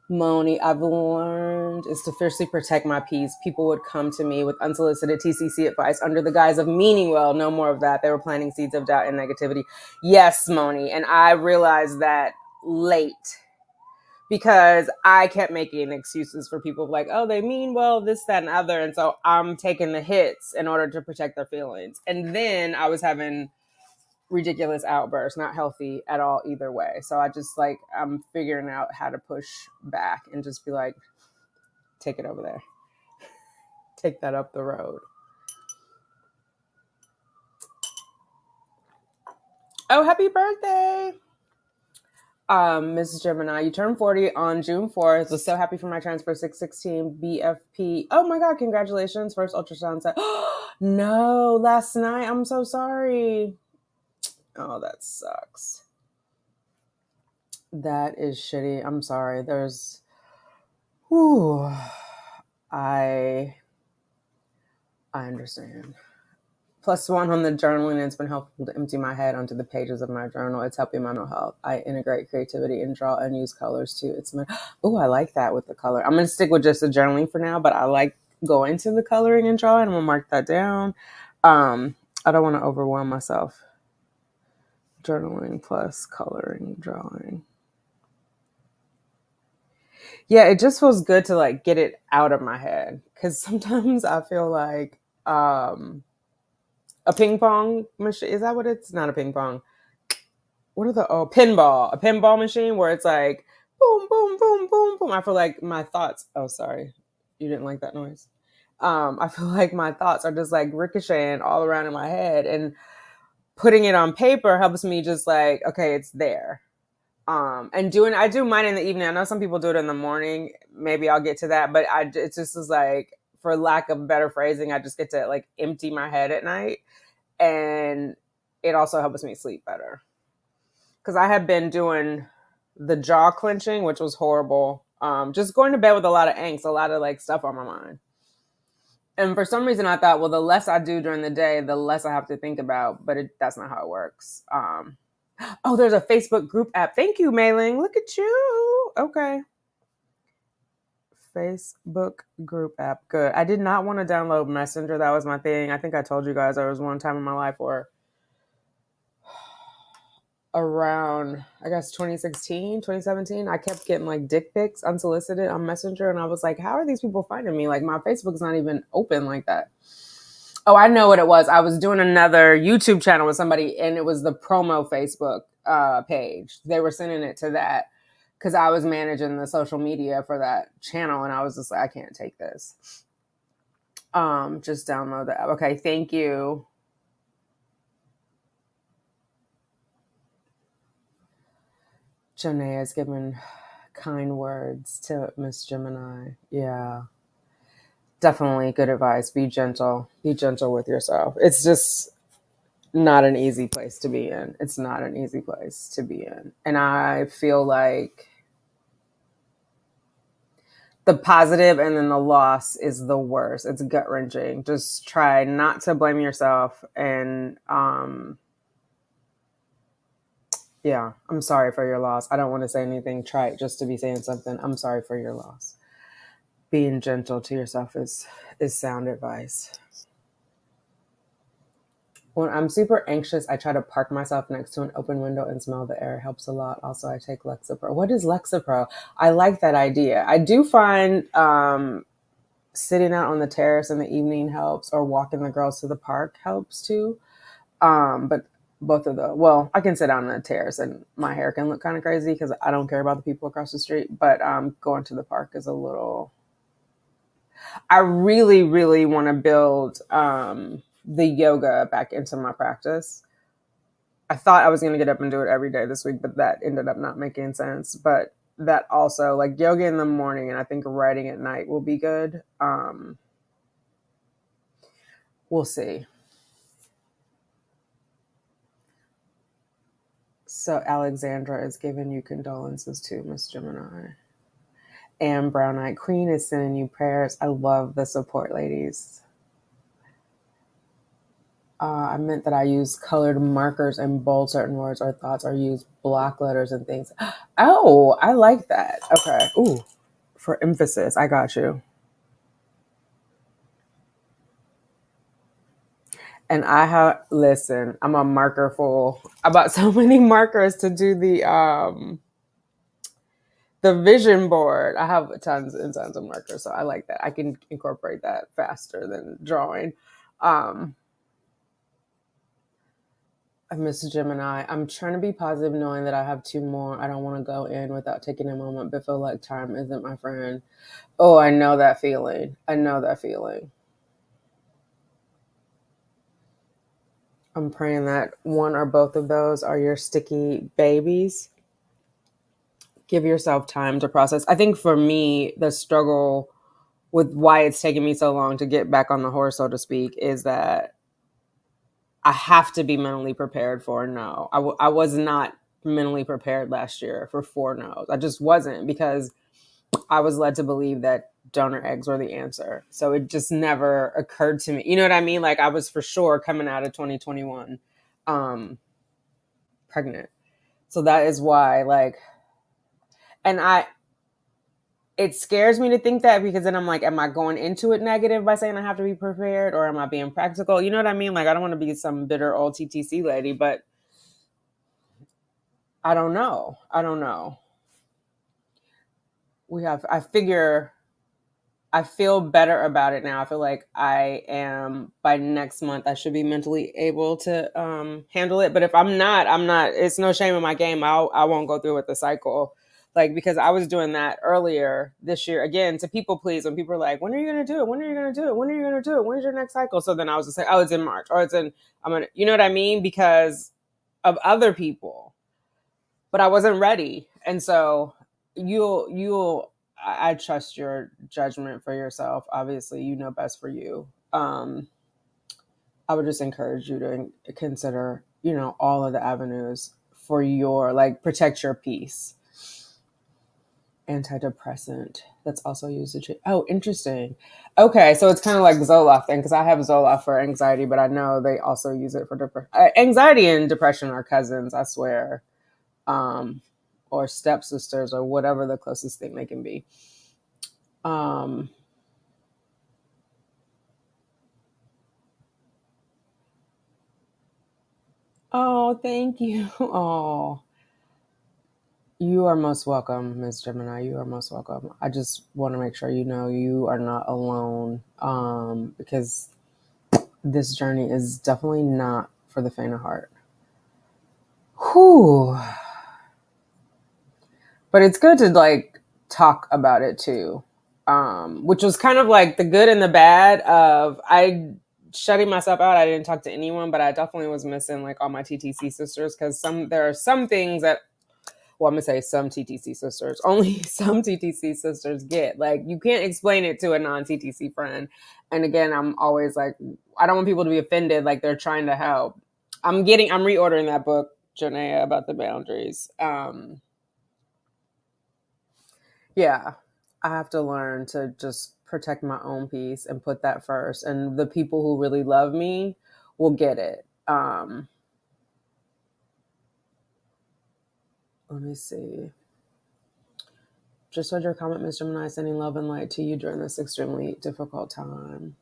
Moni, I've learned is to fiercely protect my peace. People would come to me with unsolicited TCC advice under the guise of meaning well. No more of that. They were planting seeds of doubt and negativity. Yes, Moni. And I realized that late because I kept making excuses for people like, oh, they mean well, this, that, and other. And so I'm taking the hits in order to protect their feelings. And then I was having ridiculous outbursts, not healthy at all either way. So I just like, I'm figuring out how to push back and just be like, take it over there. Take that up the road. Oh, happy birthday. Mrs. Gemini, you turned 40 on June 4th. Was so happy for my transfer 616 BFP. Oh my God, congratulations. First ultrasound set. No, last night. I'm so sorry. Oh, that sucks. That is shitty. I'm sorry. I understand. +1 on the journaling. It's been helpful to empty my head onto the pages of my journal. It's helping mental health. I integrate creativity and draw and use colors too. I like that with the color. I'm going to stick with just the journaling for now, but I like going to the coloring and drawing. I'm going to mark that down. I don't want to overwhelm myself. Journaling plus coloring, drawing. Yeah, it just feels good to like get it out of my head. Because sometimes I feel like a ping pong machine. Is that what it's? Not a ping pong. What are the pinball? A pinball machine where it's like boom, boom, boom, boom, boom. I feel like my thoughts. Oh, sorry, you didn't like that noise. I feel like my thoughts are just like ricocheting all around in my head, and putting it on paper helps me just like, okay, it's there. And I do mine in the evening. I know some people do it in the morning. Maybe I'll get to that, but it just is like, for lack of better phrasing, I just get to like empty my head at night, and it also helps me sleep better. Because I had been doing the jaw clenching, which was horrible. Just going to bed with a lot of angst, a lot of like stuff on my mind. And for some reason, I thought, well, the less I do during the day, the less I have to think about. But that's not how it works. Oh, there's a Facebook group app. Thank you, Mailing. Look at you. Okay. Facebook group app. Good. I did not want to download Messenger. That was my thing. I think I told you guys there was one time in my life where around, I guess, 2016, 2017, I kept getting like dick pics unsolicited on Messenger. And I was like, how are these people finding me? Like, my Facebook's not even open like that. Oh, I know what it was. I was doing another YouTube channel with somebody, and it was the promo Facebook page. They were sending it to that because I was managing the social media for that channel, and I was just like, I can't take this. Just download the app. Okay, thank you. Janae has given kind words to Miss Gemini. Yeah. Definitely good advice. Be gentle. Be gentle with yourself. It's just not an easy place to be in. It's not an easy place to be in. And I feel like the positive and then the loss is the worst. It's gut wrenching. Just try not to blame yourself. And yeah, I'm sorry for your loss. I don't want to say anything trite just to be saying something. I'm sorry for your loss. Being gentle to yourself is sound advice. When I'm super anxious, I try to park myself next to an open window and smell the air. It helps a lot. Also, I take Lexapro. What is Lexapro? I like that idea. I do find sitting out on the terrace in the evening helps, or walking the girls to the park helps too. But both of the, well, I can sit down on the terrace and my hair can look kind of crazy because I don't care about the people across the street. But going to the park is a little. I really, really want to build the yoga back into my practice. I thought I was going to get up and do it every day this week, but that ended up not making sense. But that also, like yoga in the morning and I think writing at night will be good. We'll see. So Alexandra is giving you condolences too, Miss Gemini. And Brown Eyed Queen is sending you prayers. I love the support, ladies. I meant that I use colored markers and bold certain words or thoughts or use block letters and things. Oh, I like that. Okay. Ooh, for emphasis. I got you. And I have, listen, I'm a marker fool. I bought so many markers to do the vision board. I have tons and tons of markers, so I like that. I can incorporate that faster than drawing. Miss Gemini, I'm trying to be positive knowing that I have two more. I don't want to go in without taking a moment, but feel like time isn't my friend. Oh, I know that feeling. I know that feeling. I'm praying that one or both of those are your sticky babies. Give yourself time to process. I think for me, the struggle with why it's taking me so long to get back on the horse, so to speak, is that I have to be mentally prepared for a no. I was not mentally prepared last year for 4 no's. I just wasn't because I was led to believe that donor eggs were the answer. So it just never occurred to me. You know what I mean? Like I was for sure coming out of 2021 pregnant. So that is why like, and it scares me to think that because then I'm like, am I going into it negative by saying I have to be prepared or am I being practical? You know what I mean? Like, I don't want to be some bitter old TTC lady, but I don't know. I don't know. I feel better about it now. I feel like I am, by next month, I should be mentally able to handle it. But if I'm not, it's no shame in my game. I won't go through with the cycle. Like, because I was doing that earlier this year, again, to people please, when people are like, when are you going to do it? When are you going to do it? When are you going to do it? When's your next cycle? So then I was just like, oh, it's in March or you know what I mean? Because of other people, but I wasn't ready. And so I trust your judgment for yourself. Obviously, you know best for you. I would just encourage you to consider, all of the avenues for your, like, protect your peace. Antidepressant that's also used to treat. Oh, interesting. Okay, so it's kind of like Zoloft then, because I have Zoloft for anxiety, but I know they also use it for depression. Anxiety and depression are cousins, I swear. Or stepsisters or whatever the closest thing they can be. Oh, thank you. Oh, you are most welcome, Ms. Gemini. You are most welcome. I just want to make sure you know you are not alone, because this journey is definitely not for the faint of heart. Whew. But it's good to like talk about it too, which was kind of like the good and the bad of I shutting myself out. I didn't talk to anyone, but I definitely was missing like all my TTC sisters because there are some things that, well, I'm gonna say some TTC sisters, only some TTC sisters get. Like you can't explain it to a non-TTC friend. And again, I'm always like, I don't want people to be offended, like they're trying to help. I'm reordering that book, Janaea, about the boundaries. Yeah, I have to learn to just protect my own peace and put that first. And the people who really love me will get it. Let me see. Just read your comment, Mr. Gemini, sending love and light to you during this extremely difficult time.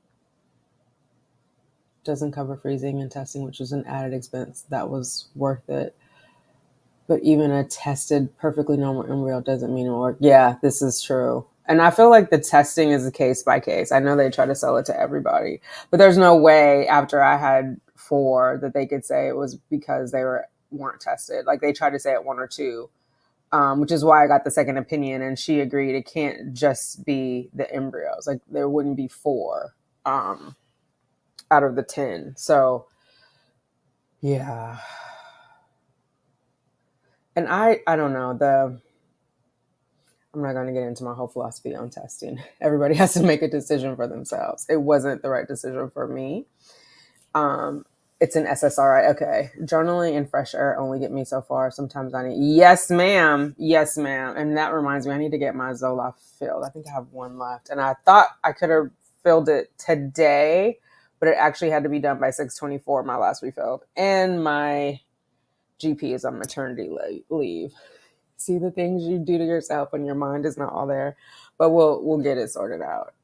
Doesn't cover freezing and testing, which was an added expense. That was worth it. But even a tested, perfectly normal embryo doesn't mean it worked. Yeah, this is true. And I feel like the testing is a case by case. I know they try to sell it to everybody, but there's no way after I had 4 that they could say it was because they weren't tested. Like they tried to say it 1 or 2, which is why I got the second opinion. And she agreed it can't just be the embryos. Like there wouldn't be 4 out of the 10. So yeah. And I don't know, I'm not going to get into my whole philosophy on testing. Everybody has to make a decision for themselves. It wasn't the right decision for me. It's an SSRI. Okay. Journaling and fresh air only get me so far. Sometimes I need, yes, ma'am. Yes, ma'am. And that reminds me, I need to get my Zoloft filled. I think I have 1 left. And I thought I could have filled it today, but it actually had to be done by 6/24, my last refilled. And my GP is on maternity leave. See the things you do to yourself when your mind is not all there, but we'll get it sorted out.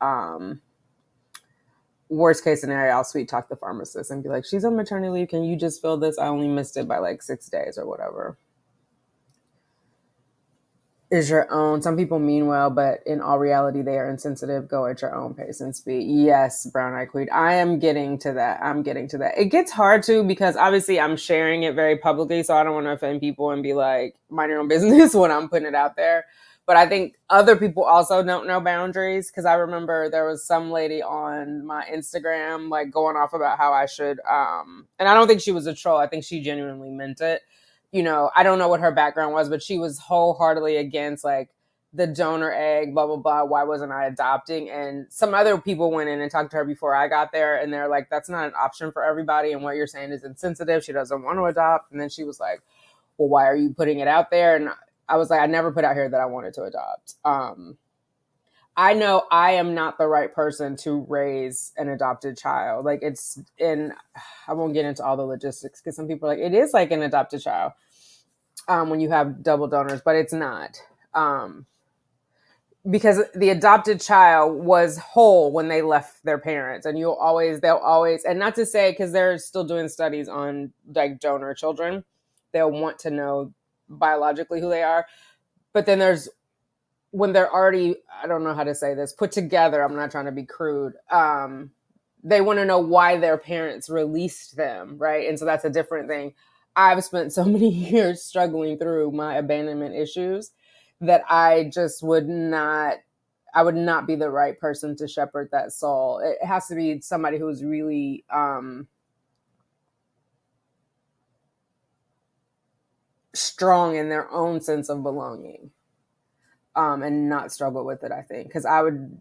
Worst case scenario, I'll sweet talk the pharmacist and be like, she's on maternity leave. Can you just fill this? I only missed it by like 6 days or whatever. Is your own. Some people mean well, but in all reality, they are insensitive. Go at your own pace and speed. Yes, Brown Eye Queen. I am getting to that. It gets hard too because obviously I'm sharing it very publicly, so I don't want to offend people and be like, mind your own business when I'm putting it out there. But I think other people also don't know boundaries because I remember there was some lady on my Instagram like going off about how I should, and I don't think she was a troll. I think she genuinely meant it. You know, I don't know what her background was, but she was wholeheartedly against like the donor egg, blah, blah, blah. Why wasn't I adopting? And some other people went in and talked to her before I got there. And they're like, that's not an option for everybody. And what you're saying is insensitive. She doesn't want to adopt. And then she was like, well, why are you putting it out there? And I was like, I never put out here that I wanted to adopt. I know I am not the right person to raise an adopted child. Like it's in, I won't get into all the logistics because some people are like, it is like an adopted child when you have double donors, but it's not. Because the adopted child was whole when they left their parents, and they'll always, and not to say, because they're still doing studies on like donor children, they'll want to know biologically who they are. But then there's when they're already, I don't know how to say this, put together, I'm not trying to be crude. They want to know why their parents released them, right? And so that's a different thing. I've spent so many years struggling through my abandonment issues that I would not be the right person to shepherd that soul. It has to be somebody who's really strong in their own sense of belonging and not struggle with it, I think. Because I would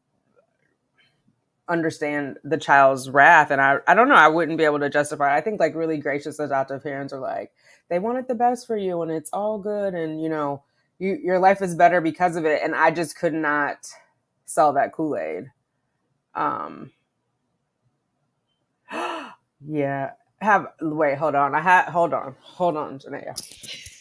understand the child's wrath, and I don't know, I wouldn't be able to justify it. I think like really gracious adoptive parents are like, they wanted the best for you and it's all good, and you know, your life is better because of it. And I just could not sell that Kool-Aid. Yeah. Hold on, Janaea.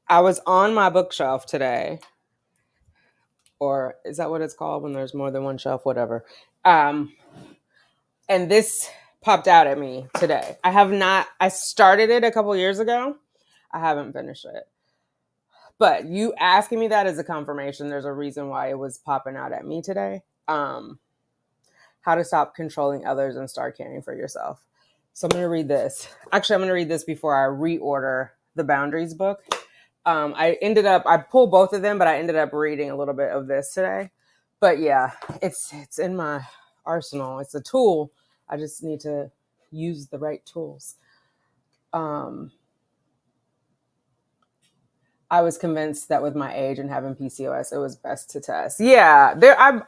I was on my bookshelf today, or is that what it's called when there's more than one shelf? Whatever. And this popped out at me today. I started it a couple years ago. I haven't finished it. But you asking me that is a confirmation. There's a reason why it was popping out at me today. How to stop controlling others and start caring for yourself. So I'm going to read this. Actually, I'm going to read this before I reorder the Boundaries book. I pulled both of them, but I ended up reading a little bit of this today. But yeah, it's in my arsenal. It's a tool. I just need to use the right tools. I was convinced that with my age and having PCOS, it was best to test. Yeah,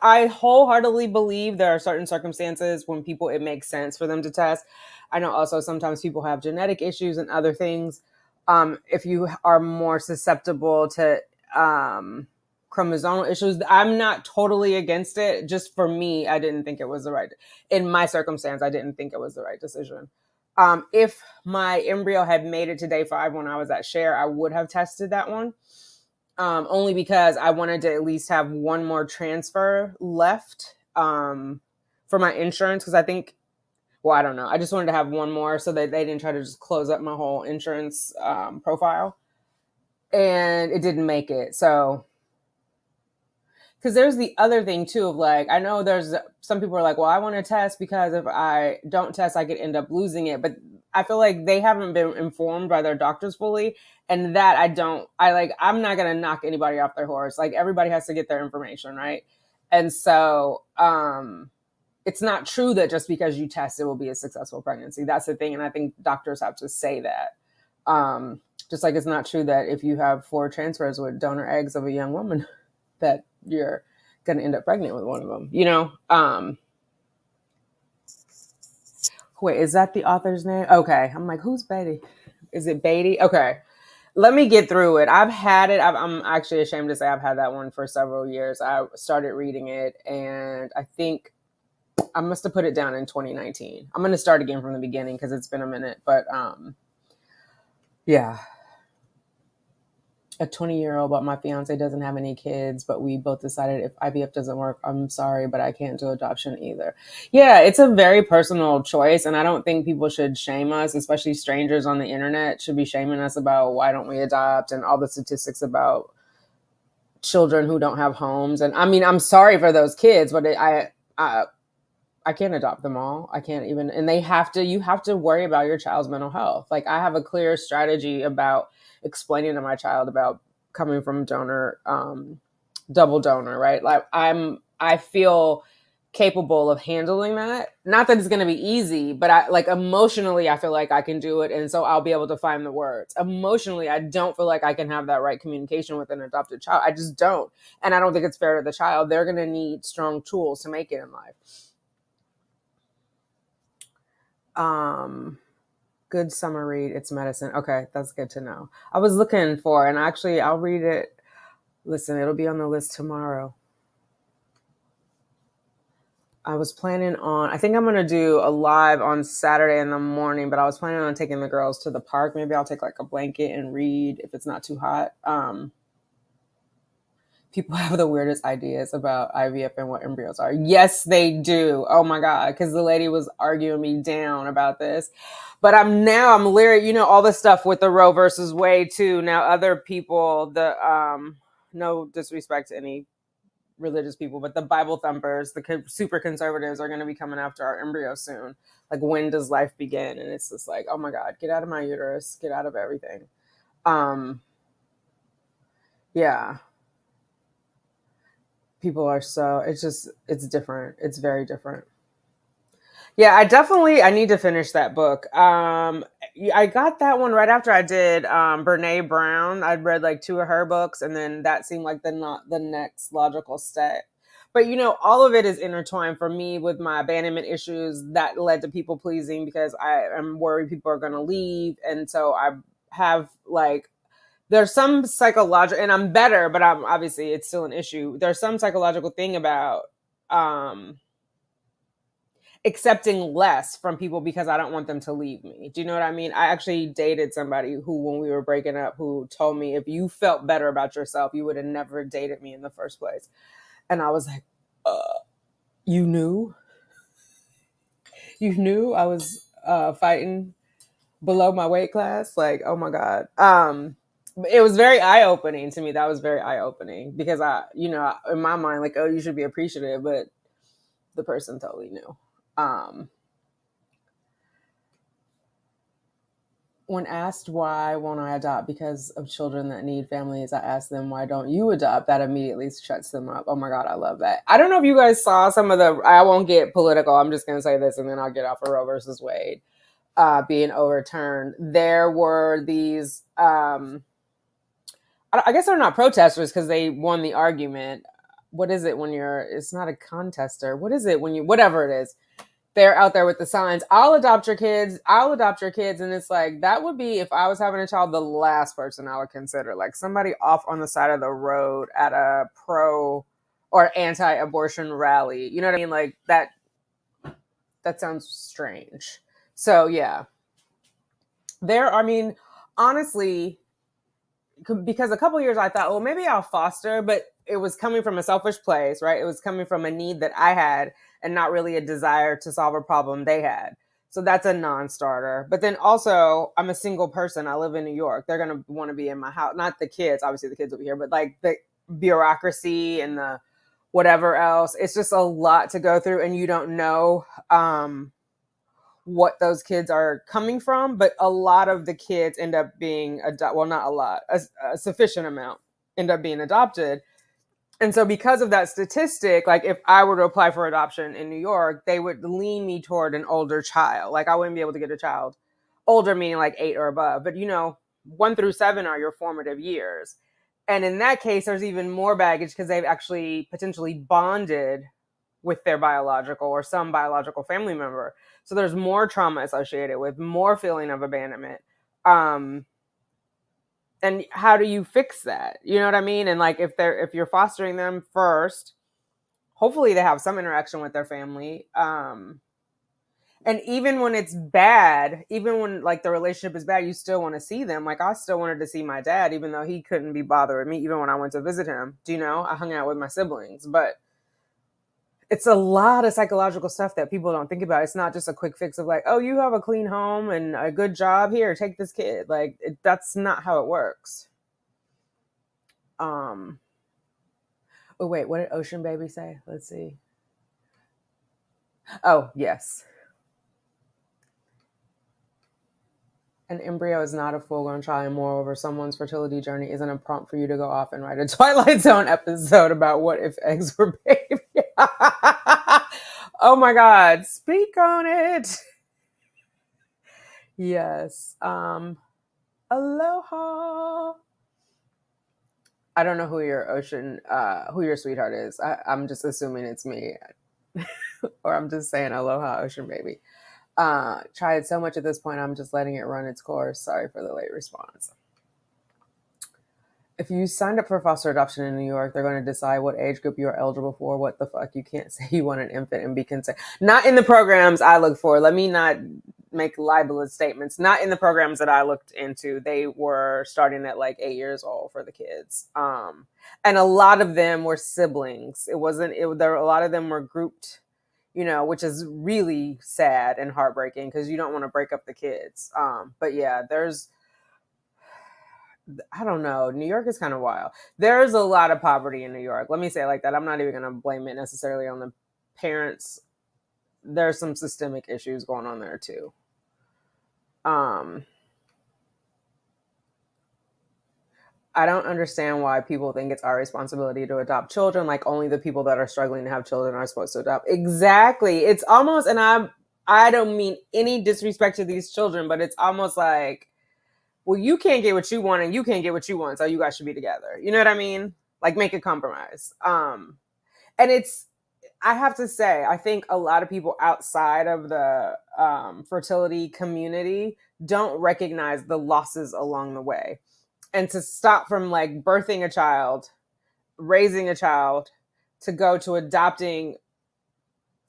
I wholeheartedly believe there are certain circumstances when people, it makes sense for them to test. I know also sometimes people have genetic issues and other things. If you are more susceptible to chromosomal issues, I'm not totally against it. Just for me, I didn't think it was the right, in my circumstance, I didn't think it was the right decision. If my embryo had made it to day 5 when I was at Share, I would have tested that one. Only because I wanted to at least have one more transfer left for my insurance. Because I think, well, I don't know. I just wanted to have one more so that they didn't try to just close up my whole insurance profile. And it didn't make it. So, because there's the other thing too of like, I know there's some people are like, well, I want to test because if I don't test, I could end up losing it. But I feel like they haven't been informed by their doctors fully. And that I'm not going to knock anybody off their horse. Like everybody has to get their information, right? And so it's not true that just because you test, it will be a successful pregnancy. That's the thing. And I think doctors have to say that. Just like it's not true that if you have 4 transfers with donor eggs of a young woman, that you're going to end up pregnant with one of them, you know? Wait, is that the author's name? Okay. I'm like, who's Beatty? Is it Beatty? Okay. Let me get through it. I've had it. I'm actually ashamed to say I've had that one for several years. I started reading it and I think I must have put it down in 2019. I'm going to start again from the beginning because it's been a minute, but yeah. A 20-year-old, but my fiance doesn't have any kids, but we both decided if IVF doesn't work, I'm sorry, but I can't do adoption either. Yeah, it's a very personal choice. And I don't think people should shame us, especially strangers on the internet should be shaming us about why don't we adopt and all the statistics about children who don't have homes. And I mean, I'm sorry for those kids, but I can't adopt them all. I can't even, and you have to worry about your child's mental health. Like I have a clear strategy about explaining to my child about coming from donor, double donor, right? Like I feel capable of handling that. Not that it's going to be easy, but I like emotionally, I feel like I can do it. And so I'll be able to find the words. Emotionally, I don't feel like I can have that right communication with an adopted child. I just don't. And I don't think it's fair to the child. They're going to need strong tools to make it in life. Good summer read. It's medicine. Okay, that's good to know. I was looking for, and actually I'll read it. Listen, it'll be on the list tomorrow. I was planning on, I think I'm going to do a live on Saturday in the morning, but I was planning on taking the girls to the park. Maybe I'll take like a blanket and read if it's not too hot. People have the weirdest ideas about IVF and what embryos are. Yes, they do. Oh my God. Because the lady was arguing me down about this. But I'm leery, you know, all the stuff with the Roe versus Wade too. Now other people, no disrespect to any religious people, but the Bible thumpers, the super conservatives are going to be coming after our embryos soon. Like, when does life begin? And it's just like, oh my God, get out of my uterus, get out of everything. Yeah. People are so, it's different. It's very different. Yeah, I need to finish that book. I got that one right after I did Brene Brown. I'd read like 2 of her books, and then that seemed like the next logical step. But you know, all of it is intertwined for me with my abandonment issues that led to people pleasing because I am worried people are going to leave, and so I have like there's some psychological, and I'm better, but I'm obviously it's still an issue. There's some psychological thing about accepting less from people because I don't want them to leave me. Do you know what I mean? I actually dated somebody who, when we were breaking up, who told me if you felt better about yourself, you would have never dated me in the first place. And I was like, you knew? You knew I was fighting below my weight class? Like, oh my God. It was very eye-opening to me. That was very eye-opening because I, you know, in my mind, like, oh, you should be appreciative, but the person totally knew. When asked why won't I adopt because of children that need families, I asked them, why don't you adopt? That immediately shuts them up. Oh my God, I love that. I don't know if you guys saw some of I won't get political. I'm just going to say this and then I'll get off of Roe versus Wade being overturned. There were these I guess they're not protesters because they won the argument. What is it when you're, it's not a contester. What is it when you, whatever it is, they're out there with the signs, I'll adopt your kids, I'll adopt your kids. And it's like, that would be, if I was having a child, the last person I would consider. Like somebody off on the side of the road at a pro or anti-abortion rally. You know what I mean? Like that sounds strange. So yeah, I mean, honestly, because a couple of years I thought, well, maybe I'll foster, but it was coming from a selfish place, right? It was coming from a need that I had and not really a desire to solve a problem they had. So that's a non-starter. But then also, I'm a single person. I live in New York. They're going to want to be in my house. Not the kids, obviously the kids will be here, but like the bureaucracy and the whatever else. It's just a lot to go through, and you don't know what those kids are coming from, but a lot of the kids end up being well, not a lot, a sufficient amount end up being adopted. And so because of that statistic, like if I were to apply for adoption in New York, they would lean me toward an older child. Like I wouldn't be able to get a child older, meaning like 8 or above, but 1 through 7 are your formative years. And in that case, there's even more baggage because they've actually potentially bonded with their biological or some biological family member. So there's more trauma associated with more feeling of abandonment. And how do you fix that? You know what I mean? And like if you're fostering them first, hopefully they have some interaction with their family. And even when it's bad, even when like the relationship is bad, you still want to see them. Like I still wanted to see my dad, even though he couldn't be bothered with me, even when I went to visit him. I hung out with my siblings, but it's a lot of psychological stuff that people don't think about. It's not just a quick fix of like, oh, you have a clean home and a good job here, take this kid. Like that's not how it works. Oh wait, what did Ocean Baby say? Let's see. Oh yes, an embryo is not a full-grown child, and moreover, someone's fertility journey isn't a prompt for you to go off and write a Twilight Zone episode about what if eggs were baby. Oh my God, speak on it. Yes. Aloha. I don't know who who your sweetheart is. I'm just assuming it's me, or I'm just saying aloha, Ocean Baby. Tried so much at this point, I'm just letting it run its course. Sorry for the late response. If you signed up for foster adoption in New York, they're going to decide what age group you are eligible for. What the fuck? You can't say you want an infant and be consent. Not in the programs I look for. Let me not make libelous statements. Not in the programs that I looked into. They were starting at like 8 years old for the kids. And a lot of them were siblings. A lot of them were grouped, which is really sad and heartbreaking because you don't want to break up the kids. But yeah, I don't know. New York is kind of wild. There's a lot of poverty in New York. Let me say it like that. I'm not even going to blame it necessarily on the parents. There's some systemic issues going on there too. I don't understand why people think it's our responsibility to adopt children. Like only the people that are struggling to have children are supposed to adopt. Exactly. It's almost, and I don't mean any disrespect to these children, but it's almost like, well, you can't get what you want and you can't get what you want, so you guys should be together. You know what I mean? Like make a compromise. And I have to say, I think a lot of people outside of the fertility community don't recognize the losses along the way. And to stop from like birthing a child, raising a child, to go to adopting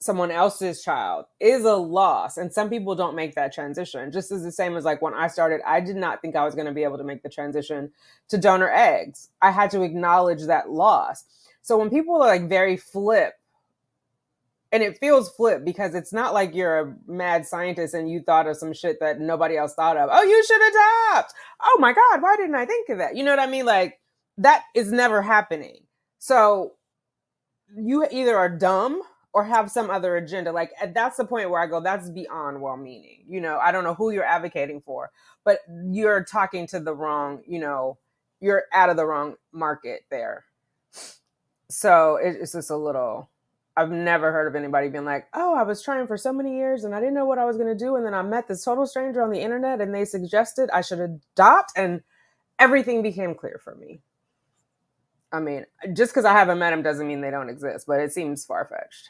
someone else's child is a loss. And some people don't make that transition. Just as the same as like when I started, I did not think I was going to be able to make the transition to donor eggs. I had to acknowledge that loss. So when people are like very flip, and it feels flip because it's not like you're a mad scientist and you thought of some shit that nobody else thought of. Oh, you should adopt. Oh my God, why didn't I think of that? You know what I mean? Like that is never happening. So you either are dumb or have some other agenda. Like that's the point where I go, that's beyond well-meaning. I don't know who you're advocating for, but you're talking to the wrong, you're out of the wrong market there. So it's just a little, I've never heard of anybody being like, oh, I was trying for so many years and I didn't know what I was going to do. And then I met this total stranger on the internet and they suggested I should adopt. And everything became clear for me. I mean, just because I haven't met them doesn't mean they don't exist, but it seems far-fetched.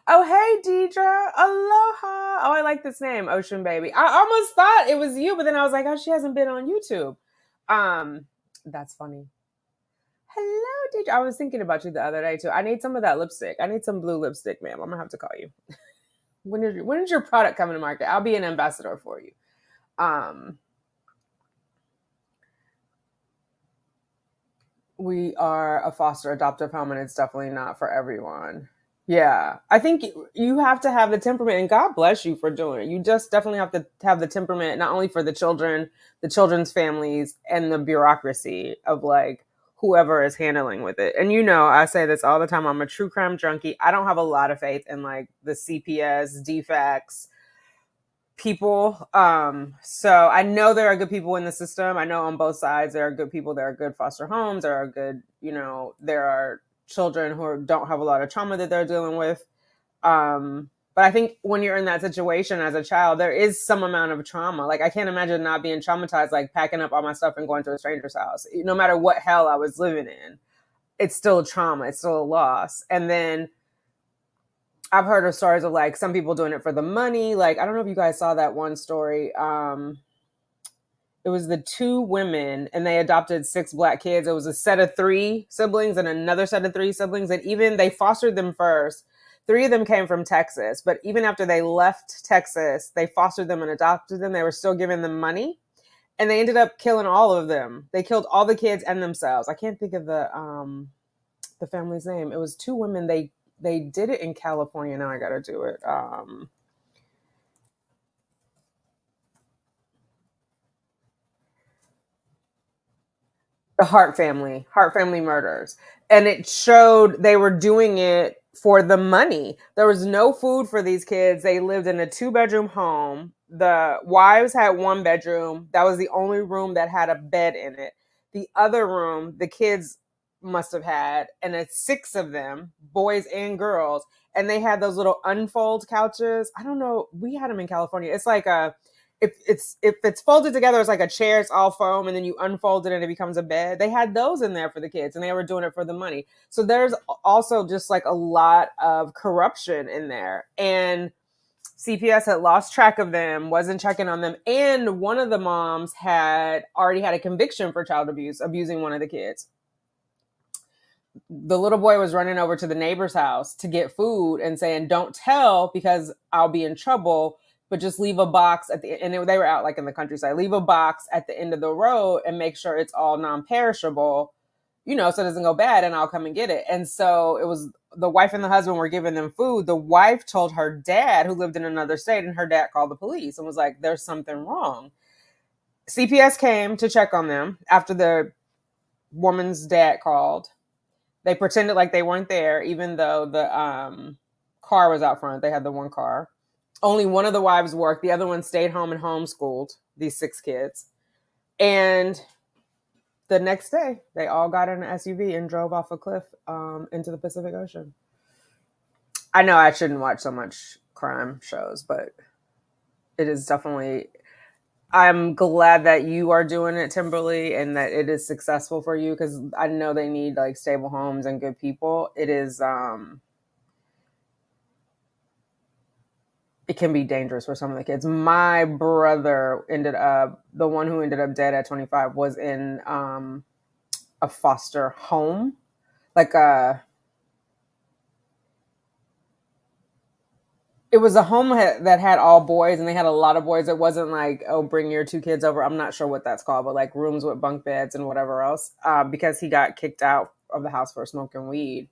Oh, hey, Deidre. Aloha. Oh, I like this name, Ocean Baby. I almost thought it was you, but then I was like, oh, she hasn't been on YouTube. That's funny. Hello, Deidre. I was thinking about you the other day, too. I need some of that lipstick. I need some blue lipstick, ma'am. I'm going to have to call you. When is your product coming to market? I'll be an ambassador for you. We are a foster adoptive home, and it's definitely not for everyone. Yeah, I think you have to have the temperament, and God bless you for doing it. You just definitely have to have the temperament, not only for the children, the children's families, and the bureaucracy of like whoever is handling with it. And I say this all the time. I'm a true crime junkie. I don't have a lot of faith in like the CPS, DFACS people. So I know there are good people in the system. I know on both sides there are good people. There are good foster homes. There are good, there are children who don't have a lot of trauma that they're dealing with. But I think when you're in that situation as a child, there is some amount of trauma. Like I can't imagine not being traumatized, like packing up all my stuff and going to a stranger's house. No matter what hell I was living in, it's still a trauma. It's still a loss. And then I've heard of stories of like some people doing it for the money. Like, I don't know if you guys saw that one story. It was the two women and they adopted 6 Black kids. It was a set of 3 siblings and another set of 3 siblings. And even they fostered them first. 3 of them came from Texas. But even after they left Texas, they fostered them and adopted them. They were still giving them money. And they ended up killing all of them. They killed all the kids and themselves. I can't think of the family's name. It was 2 women. They did it in California. Now I got to do it. The Hart family murders. And it showed they were doing it for the money. There was no food for these kids. They lived in a 2-bedroom home. The wives had 1 bedroom. That was the only room that had a bed in it. The other room, the kids must have had, and it's 6 of them, boys and girls. And they had those little unfold couches. I don't know. We had them in California. It's like if it's folded together, it's like a chair. It's all foam, and then you unfold it, and it becomes a bed. They had those in there for the kids, and they were doing it for the money. So there's also just like a lot of corruption in there, and CPS had lost track of them, wasn't checking on them, and one of the moms had already had a conviction for child abuse, abusing one of the kids. The little boy was running over to the neighbor's house to get food and saying, "Don't tell because I'll be in trouble, but just leave a box at the," and they were out like in the countryside, "leave a box at the end of the road and make sure it's all non-perishable, so it doesn't go bad, and I'll come and get it." And so it was the wife and the husband were giving them food. The wife told her dad, who lived in another state, and her dad called the police and was like, "There's something wrong." CPS came to check on them after the woman's dad called. They pretended like they weren't there, even though the car was out front. They had the 1 car. Only one of the wives worked. The other one stayed home and homeschooled these 6 kids. And the next day, they all got in an SUV and drove off a cliff into the Pacific Ocean. I know I shouldn't watch so much crime shows, but it is definitely... I'm glad that you are doing it, Timberly, and that it is successful for you, because I know they need like stable homes and good people. It is, it can be dangerous for some of the kids. My brother the one who ended up dead at 25 was in a foster home, like it was a home that had all boys, and they had a lot of boys. It wasn't like, oh, bring your 2 kids over. I'm not sure what that's called, but like rooms with bunk beds and whatever else, because he got kicked out of the house for smoking weed.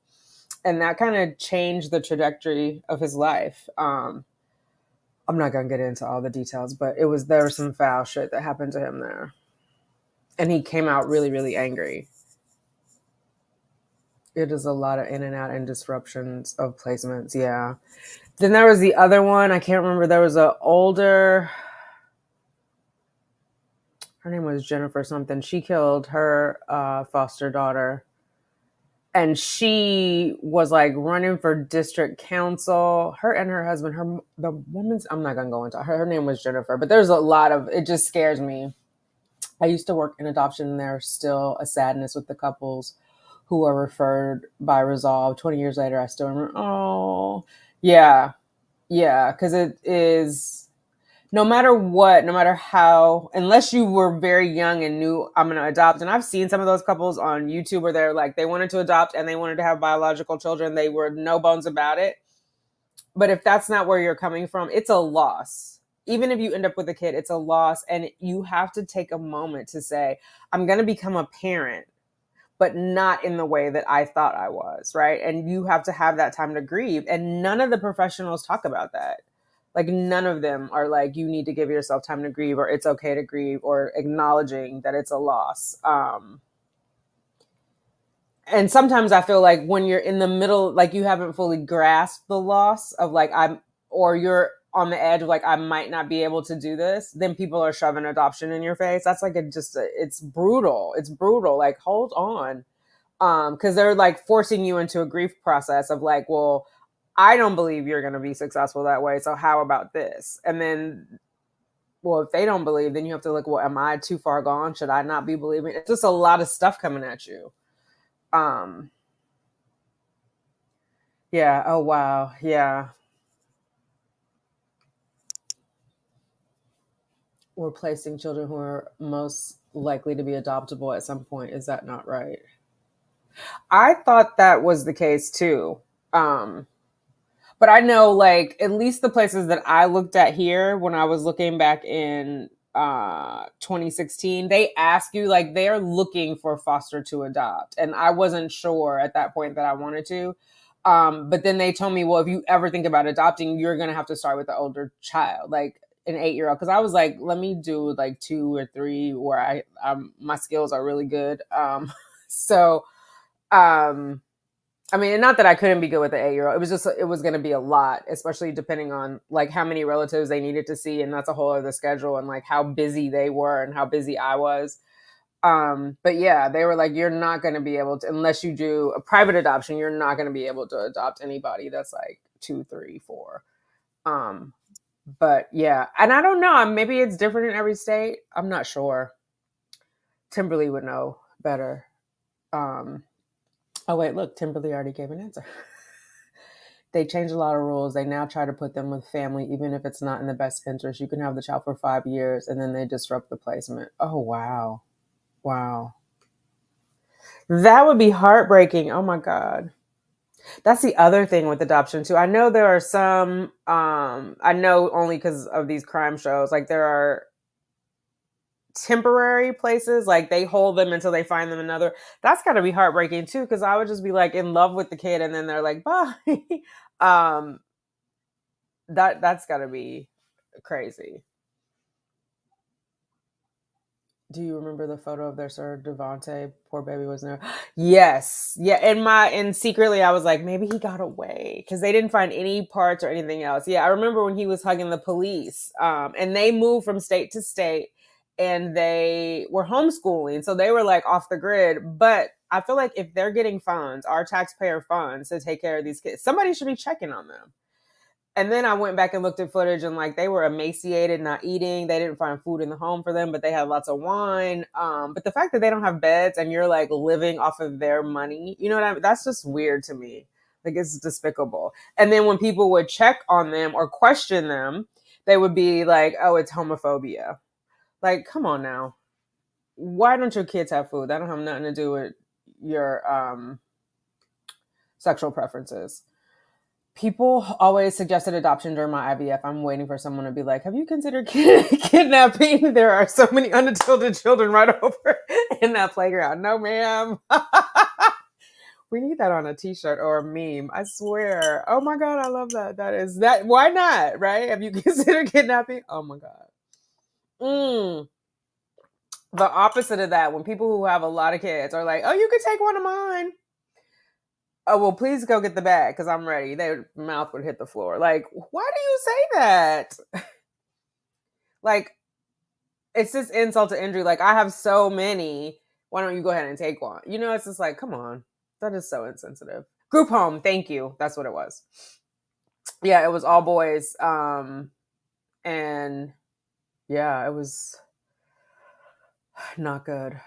And that kind of changed the trajectory of his life. I'm not going to get into all the details, but there was some foul shit that happened to him there. And he came out really, really angry. It is a lot of in and out and disruptions of placements. Yeah. Then there was the other one. I can't remember. There was her name was Jennifer something. She killed her foster daughter. And she was like running for district council. Her and her husband, the woman's, I'm not going to go into her name was Jennifer, but there's a lot of, it just scares me I used to work in adoption, and there's still a sadness with the couples who are referred by Resolve. 20 years later, I still remember, oh, yeah, yeah, because it is no matter what, no matter how, unless you were very young and knew I'm going to adopt. And I've seen some of those couples on YouTube where they're like, they wanted to adopt and they wanted to have biological children. They were no bones about it. But if that's not where you're coming from, it's a loss. Even if you end up with a kid, it's a loss. And you have to take a moment to say, I'm going to become a parent, but not in the way that I thought I was, right? And you have to have that time to grieve. And none of the professionals talk about that. Like, none of them are like, you need to give yourself time to grieve, or it's okay to grieve, or acknowledging that it's a loss. And sometimes I feel like when you're in the middle, like you haven't fully grasped the loss of like, or you're on the edge of like, I might not be able to do this, then people are shoving adoption in your face. That's like, it's brutal. It's brutal. Like, hold on. Cause they're like forcing you into a grief process of like, well, I don't believe you're going to be successful that way. So how about this? And then, well, if they don't believe, then you have to look, well, am I too far gone? Should I not be believing? It's just a lot of stuff coming at you. Um, Yeah. Oh, wow. Yeah. We're placing children who are most likely to be adoptable at some point. Is that not right? I thought that was the case too. Um, but I know, like, at least the places that I looked at here when I was looking back in 2016, they ask you, like, they're looking for foster to adopt. And I wasn't sure at that point that I wanted to. But then they told me, well, if you ever think about adopting, you're going to have to start with the older child, like an 8-year-old. Cause I was like, let me do like 2 or 3 where my skills are really good. So, um, I mean, not that I couldn't be good with the 8-year-old. It was just, it was going to be a lot, especially depending on like how many relatives they needed to see. And that's a whole other schedule, and like how busy they were and how busy I was. But yeah, they were like, you're not going to be able to, unless you do a private adoption, you're not going to be able to adopt anybody that's like 2, 3, 4. Um, but yeah, and I don't know, maybe it's different in every state. I'm not sure. Timberly would know better. Um, oh wait, look, Timberly already gave an answer. They changed a lot of rules. They now try to put them with family, even if it's not in the best interest. You can have the child for 5 years and then they disrupt the placement. Oh, wow. Wow. That would be heartbreaking. Oh my God. That's the other thing with adoption too. I know there are some, I know only because of these crime shows, like there are temporary places, like they hold them until they find them another. That's gotta be heartbreaking too, because I would just be like in love with the kid and then they're like, bye. um, that's gotta be crazy. Do you remember the photo of their Sir Devante? Poor baby was there. Yes. Yeah. And secretly I was like, maybe he got away because they didn't find any parts or anything else. Yeah. I remember when he was hugging the police. And they moved from state to state and they were homeschooling. So they were like off the grid. But I feel like if they're getting funds, our taxpayer funds to take care of these kids, somebody should be checking on them. And then I went back and looked at footage and like they were emaciated, not eating. They didn't find food in the home for them, but they had lots of wine. But the fact that they don't have beds and you're like living off of their money, you know what I mean? That's just weird to me. Like it's despicable. And then when people would check on them or question them, they would be like, oh, it's homophobia. Like, come on now. Why don't your kids have food? That don't have nothing to do with your sexual preferences. People always suggested adoption during my IVF. I'm waiting for someone to be like, have you considered kidnapping? There are so many unattended children right over in that playground. No, ma'am. We need that on a t-shirt or a meme. I swear. Oh my God, I love that. That is that. Why not? Right? Have you considered kidnapping? Oh my God. Mm. The opposite of that, when people who have a lot of kids are like, oh, you could take one of mine. Oh, well, please go get the bag because I'm ready. Their mouth would hit the floor. Like, why do you say that? Like, it's just insult to injury. Like, I have so many. Why don't you go ahead and take one? You know, it's just like, come on. That is so insensitive. Group home. Thank you. That's what it was. Yeah, it was all boys. And yeah, it was. Not good.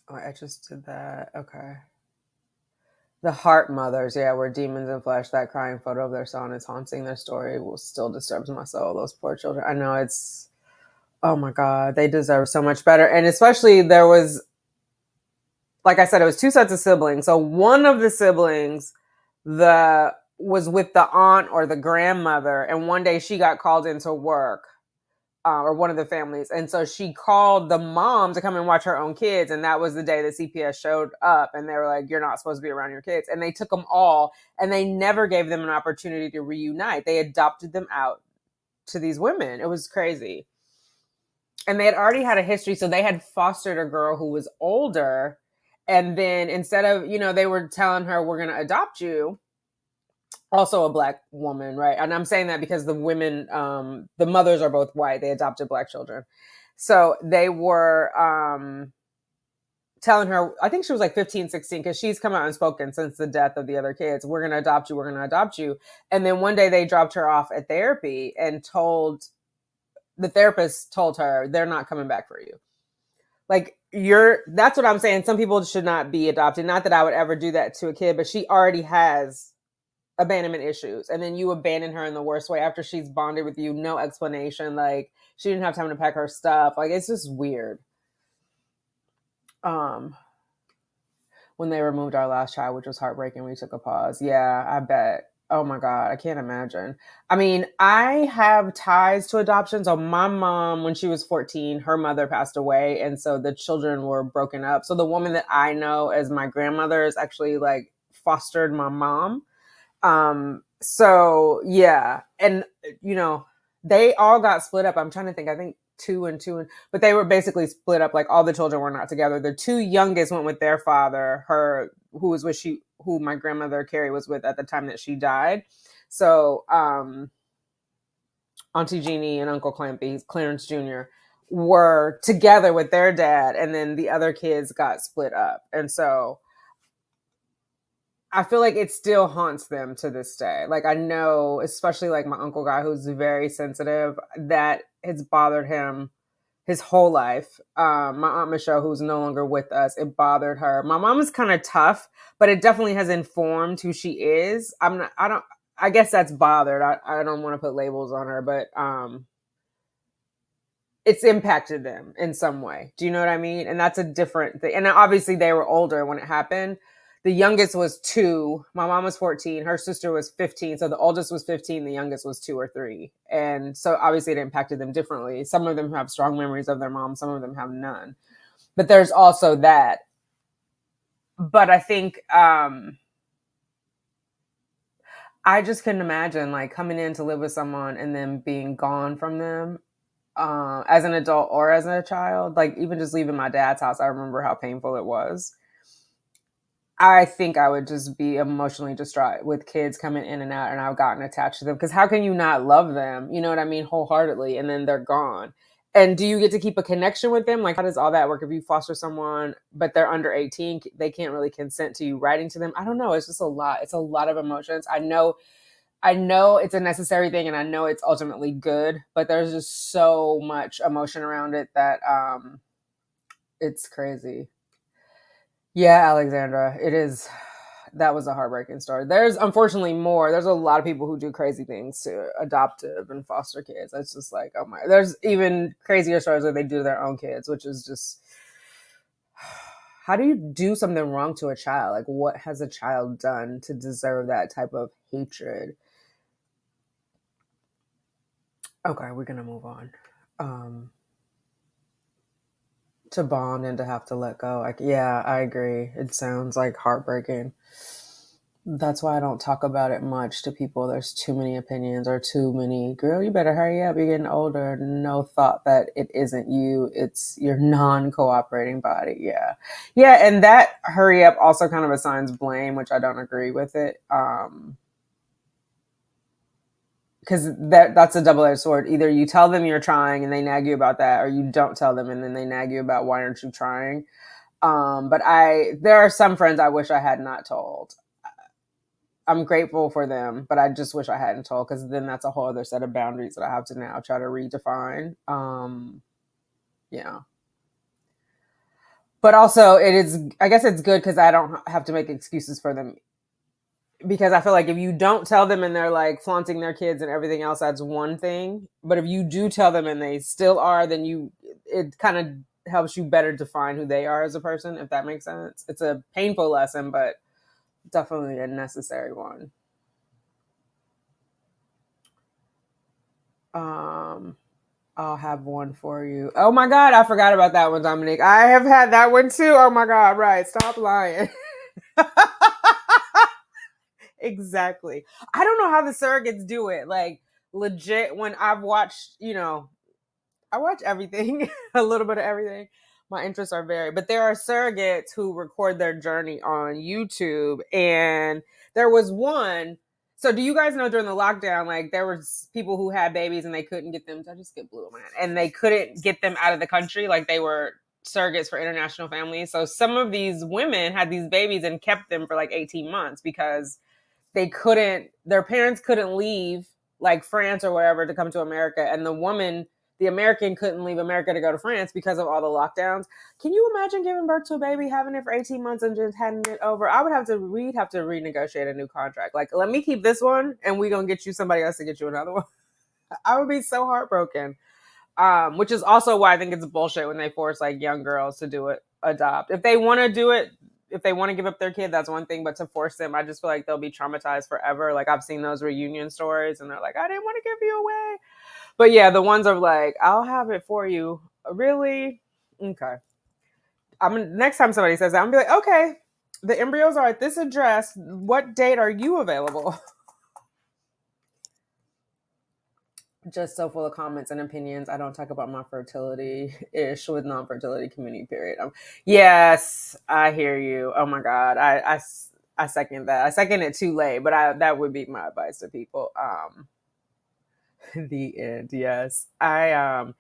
Oh, I just did that. Okay. The heart mothers, yeah, were demons in flesh. That crying photo of their son is haunting. Their story will still disturbs my soul. Those poor children. I know it's, oh my God, they deserve so much better. And especially there was, like I said, it was two sets of siblings. So one of the siblings, the was with the aunt or the grandmother, and one day she got called into work, or one of the families, and so she called the mom to come and watch her own kids, and that was the day that CPS showed up, and they were like, "You're not supposed to be around your kids," and they took them all, and they never gave them an opportunity to reunite. They adopted them out to these women. It was crazy, and they had already had a history, so they had fostered a girl who was older, and then instead of, they were telling her, "We're going to adopt you," also a black woman, right? And I'm saying that because the women, the mothers are both white. They adopted black children. So they were telling her, I think she was like 15, 16, because she's come out and spoken since the death of the other kids. We're going to adopt you. We're going to adopt you. And then one day they dropped her off at therapy and the therapist told her, they're not coming back for you. Like, that's what I'm saying. Some people should not be adopted. Not that I would ever do that to a kid, but she already has abandonment issues, and then you abandon her in the worst way after she's bonded with you, no explanation. Like, she didn't have time to pack her stuff. Like, it's just weird. When they removed our last child, which was heartbreaking, we took a pause. Yeah, I bet. Oh my God, I can't imagine. I mean, I have ties to adoption. So my mom, when she was 14, her mother passed away, and so the children were broken up. So the woman that I know as my grandmother is actually like fostered my mom. So yeah, and they all got split up. I'm trying to think. I think two and two, but they were basically split up. Like, all the children were not together. The two youngest went with their father, who my grandmother Carrie was with at the time that she died. So Auntie Jeannie and Uncle Clampy, Clarence Jr., were together with their dad, and then the other kids got split up, and so I feel like it still haunts them to this day. Like, I know, especially like my uncle guy, who's very sensitive, that has bothered him his whole life. My aunt Michelle, who's no longer with us, it bothered her. My mom is kind of tough, but it definitely has informed who she is. I guess that's bothered. I don't want to put labels on her, but it's impacted them in some way. Do you know what I mean? And that's a different thing. And obviously they were older when it happened. The youngest was 2. My mom was 14. Her sister was 15. So the oldest was 15. The youngest was 2 or 3. And so obviously it impacted them differently. Some of them have strong memories of their mom. Some of them have none. But there's also that. But I think I just couldn't imagine like coming in to live with someone and then being gone from them, as an adult or as a child. Like, even just leaving my dad's house, I remember how painful it was. I think I would just be emotionally distraught with kids coming in and out, and I've gotten attached to them. Because how can you not love them? You know what I mean? Wholeheartedly, and then they're gone. And do you get to keep a connection with them? Like, how does all that work? If you foster someone, but they're under 18, they can't really consent to you writing to them. I don't know. It's just a lot. It's a lot of emotions. I know it's a necessary thing, and I know it's ultimately good, but there's just so much emotion around it that it's crazy. Yeah, Alexandra, it is. That was a heartbreaking story. There's unfortunately more. There's a lot of people who do crazy things to adoptive and foster kids. It's just like, oh my. There's even crazier stories where they do their own kids, which is just, how do you do something wrong to a child? Like, what has a child done to deserve that type of hatred? Okay, we're gonna move on. To bond and to have to let go. Like, yeah, I agree. It sounds like heartbreaking. That's why I don't talk about it much to people. There's too many opinions or too many, girl, you better hurry up. You're getting older. No thought that it isn't you. It's your non-cooperating body. Yeah. Yeah. And that hurry up also kind of assigns blame, which I don't agree with it. Because that's a double-edged sword. Either you tell them you're trying and they nag you about that, or you don't tell them and then they nag you about why aren't you trying. But there are some friends I wish I had not told. I'm grateful for them, but I just wish I hadn't told, because then that's a whole other set of boundaries that I have to now try to redefine. Yeah. But also, it is, I guess it's good because I don't have to make excuses for them, because I feel like if you don't tell them and they're like flaunting their kids and everything else, that's one thing. But if you do tell them and they still are, then it kind of helps you better define who they are as a person, if that makes sense. It's a painful lesson, but definitely a necessary one. Um, I'll have one for you. Oh my God, I forgot about that one, Dominique. I have had that one too. Oh my God, right. Stop lying. Exactly. I don't know how the surrogates do it. Like, legit, when I've watched, I watch everything, a little bit of everything. My interests are varied, but there are surrogates who record their journey on YouTube. And there was one. So, do you guys know during the lockdown, like there was people who had babies and they couldn't get them? I just get blue, man. And they couldn't get them out of the country. Like they were surrogates for international families. So, some of these women had these babies and kept them for like 18 months because their parents couldn't leave like France or wherever to come to America. And the American couldn't leave America to go to France because of all the lockdowns. Can you imagine giving birth to a baby, having it for 18 months and just handing it over? We'd have to renegotiate a new contract. Like, let me keep this one and we're going to get you somebody else to get you another one. I would be so heartbroken. Which is also why I think it's bullshit when they force like young girls to do it, adopt. If they want to do it, if they want to give up their kid, that's one thing. But to force them, I just feel like they'll be traumatized forever. Like I've seen those reunion stories, and they're like, "I didn't want to give you away." But yeah, the ones are like, "I'll have it for you." Really? Okay. Next time somebody says that, I'm gonna be like, "Okay, the embryos are at this address. What date are you available?" Just so full of comments and opinions. I don't talk about my fertility ish with non-fertility community, period. Yes, I hear you. Oh my God. I second that. I second it too late, but that would be my advice to people. The end. Yes. I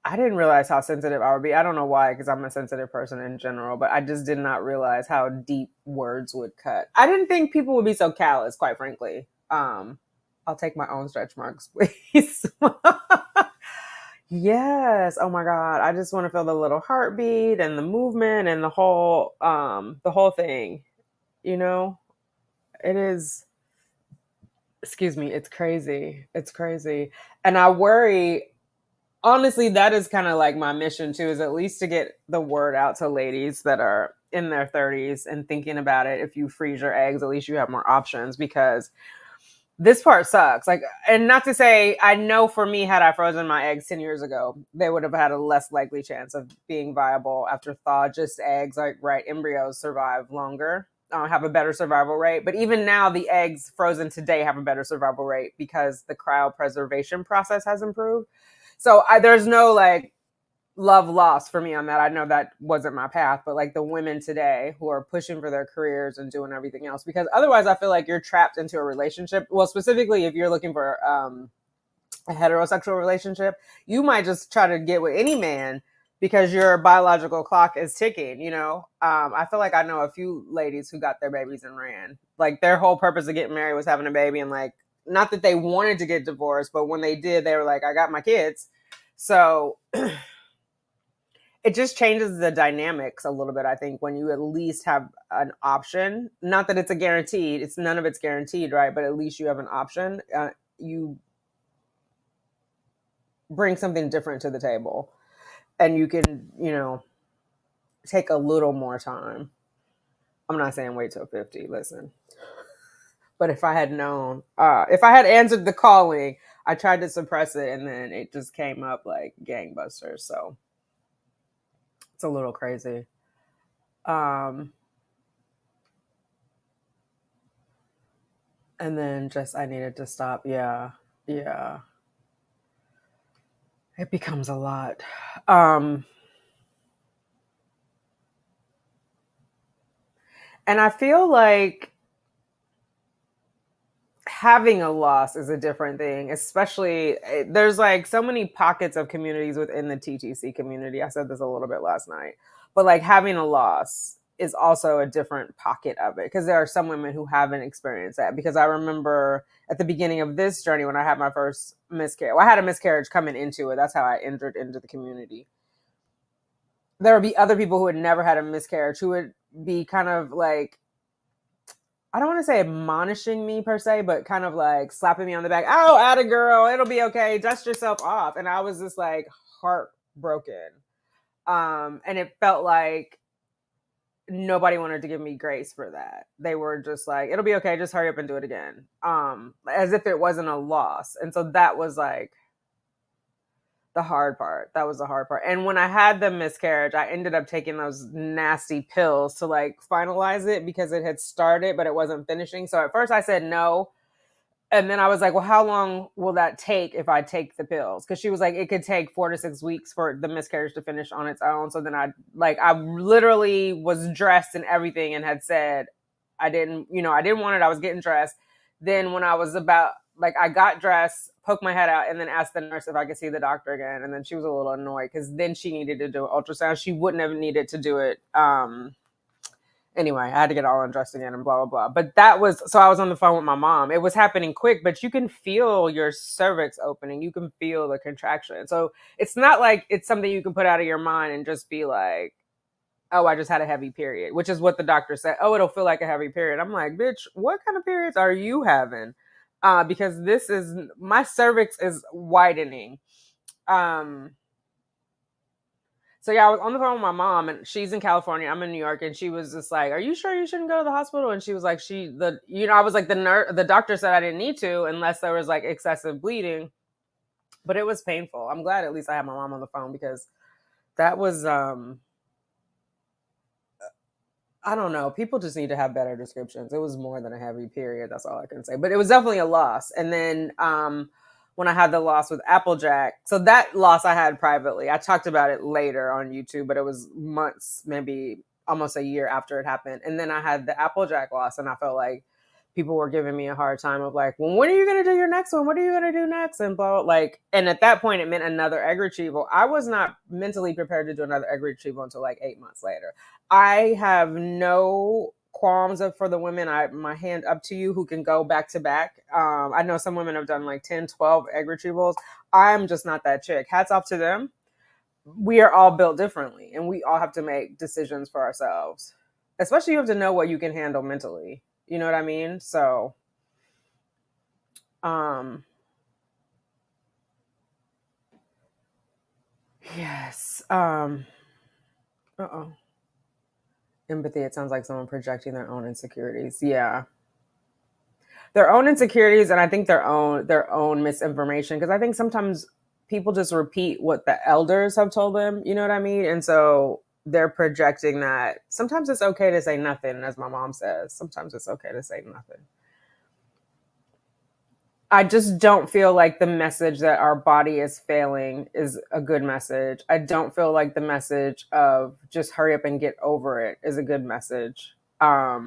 didn't realize how sensitive I would be. I don't know why, because I'm a sensitive person in general, but I just did not realize how deep words would cut. I didn't think people would be so callous, quite frankly. I'll take my own stretch marks, please. Yes. Oh my God. I just want to feel the little heartbeat and the movement and the whole thing. You know, it is, excuse me, it's crazy. It's crazy. And I worry, honestly, that is kind of like my mission too, is at least to get the word out to ladies that are in their 30s and thinking about it. If you freeze your eggs, at least you have more options, because this part sucks. Like, and not to say, I know for me, had I frozen my eggs 10 years ago, they would have had a less likely chance of being viable after thaw. Just eggs, like, right, embryos survive longer, have a better survival rate. But even now, the eggs frozen today have a better survival rate because the cryopreservation process has improved. So there's no like love lost for me on that. I know that wasn't my path, but like the women today who are pushing for their careers and doing everything else, because otherwise I feel like you're trapped into a relationship. Well, specifically if you're looking for a heterosexual relationship, you might just try to get with any man because your biological clock is ticking, you know? I feel like I know a few ladies who got their babies and ran. Like their whole purpose of getting married was having a baby, and like, not that they wanted to get divorced, but when they did, they were like, I got my kids. So it just changes the dynamics a little bit, I think, when you at least have an option. Not that it's a guaranteed, it's none of it's guaranteed, right? But at least you have an option. You bring something different to the table, and you can, take a little more time. I'm not saying wait till 50, listen. But if I had known, if I had answered the calling, I tried to suppress it and then it just came up like gangbusters. So it's a little crazy. And then just I needed to stop. Yeah. Yeah. It becomes a lot. And I feel like having a loss is a different thing, especially there's like so many pockets of communities within the TTC community. I said this a little bit last night, but like having a loss is also a different pocket of it, because there are some women who haven't experienced that. Because I remember at the beginning of this journey when I had my first miscarriage, well, I had a miscarriage coming into it. That's how I entered into the community. There would be other people who had never had a miscarriage who would be kind of like, I don't want to say admonishing me per se, but kind of like slapping me on the back. Oh, atta girl, it'll be okay. Dust yourself off. And I was just like heartbroken. And it felt like nobody wanted to give me grace for that. They were just like, it'll be okay, just hurry up and do it again. As if it wasn't a loss. And so that was like the hard part. That was the hard part. And when I had the miscarriage, I ended up taking those nasty pills to like finalize it, because it had started, but it wasn't finishing. So at first I said no. And then I was like, well, how long will that take if I take the pills? Because she was like, it could take 4 to 6 weeks for the miscarriage to finish on its own. So then I literally was dressed and everything and had said, I didn't want it. I was getting dressed. Then when I was about, like, I got dressed, poked my head out, and then asked the nurse if I could see the doctor again. And then she was a little annoyed because then she needed to do an ultrasound. She wouldn't have needed to do it. Anyway, I had to get all undressed again and blah, blah, blah. But that was, so I was on the phone with my mom. It was happening quick, but you can feel your cervix opening. You can feel the contraction. So it's not like it's something you can put out of your mind and just be like, oh, I just had a heavy period, which is what the doctor said. Oh, it'll feel like a heavy period. I'm like, bitch, what kind of periods are you having? Because my cervix is widening. So yeah, I was on the phone with my mom, and she's in California. I'm in New York, and she was just like, "Are you sure you shouldn't go to the hospital?" And she was like, I was like, the doctor said I didn't need to unless there was like excessive bleeding, but it was painful. I'm glad at least I had my mom on the phone, because that was, I don't know. People just need to have better descriptions. It was more than a heavy period. That's all I can say. But it was definitely a loss. And then when I had the loss with Applejack, so that loss I had privately. I talked about it later on YouTube, but it was months, maybe almost a year after it happened. And then I had the Applejack loss, and I felt like people were giving me a hard time of like, well, when are you going to do your next one? What are you going to do next? And blah, like, and at that point it meant another egg retrieval. I was not mentally prepared to do another egg retrieval until like 8 months later. I have no qualms for the women. My hand up to you who can go back to back. I know some women have done like 10, 12 egg retrievals. I'm just not that chick. Hats off to them. We are all built differently, and we all have to make decisions for ourselves. Especially you have to know what you can handle mentally. You know what I mean? So, yes. Uh-oh. Empathy. It sounds like someone projecting their own insecurities. Yeah. Their own insecurities, and I think their own misinformation, because I think sometimes people just repeat what the elders have told them, you know what I mean? And so they're projecting that sometimes it's okay to say nothing, as my mom says. Sometimes it's okay to say nothing. I just don't feel like the message that our body is failing is a good message. I don't feel like the message of just hurry up and get over it is a good message. I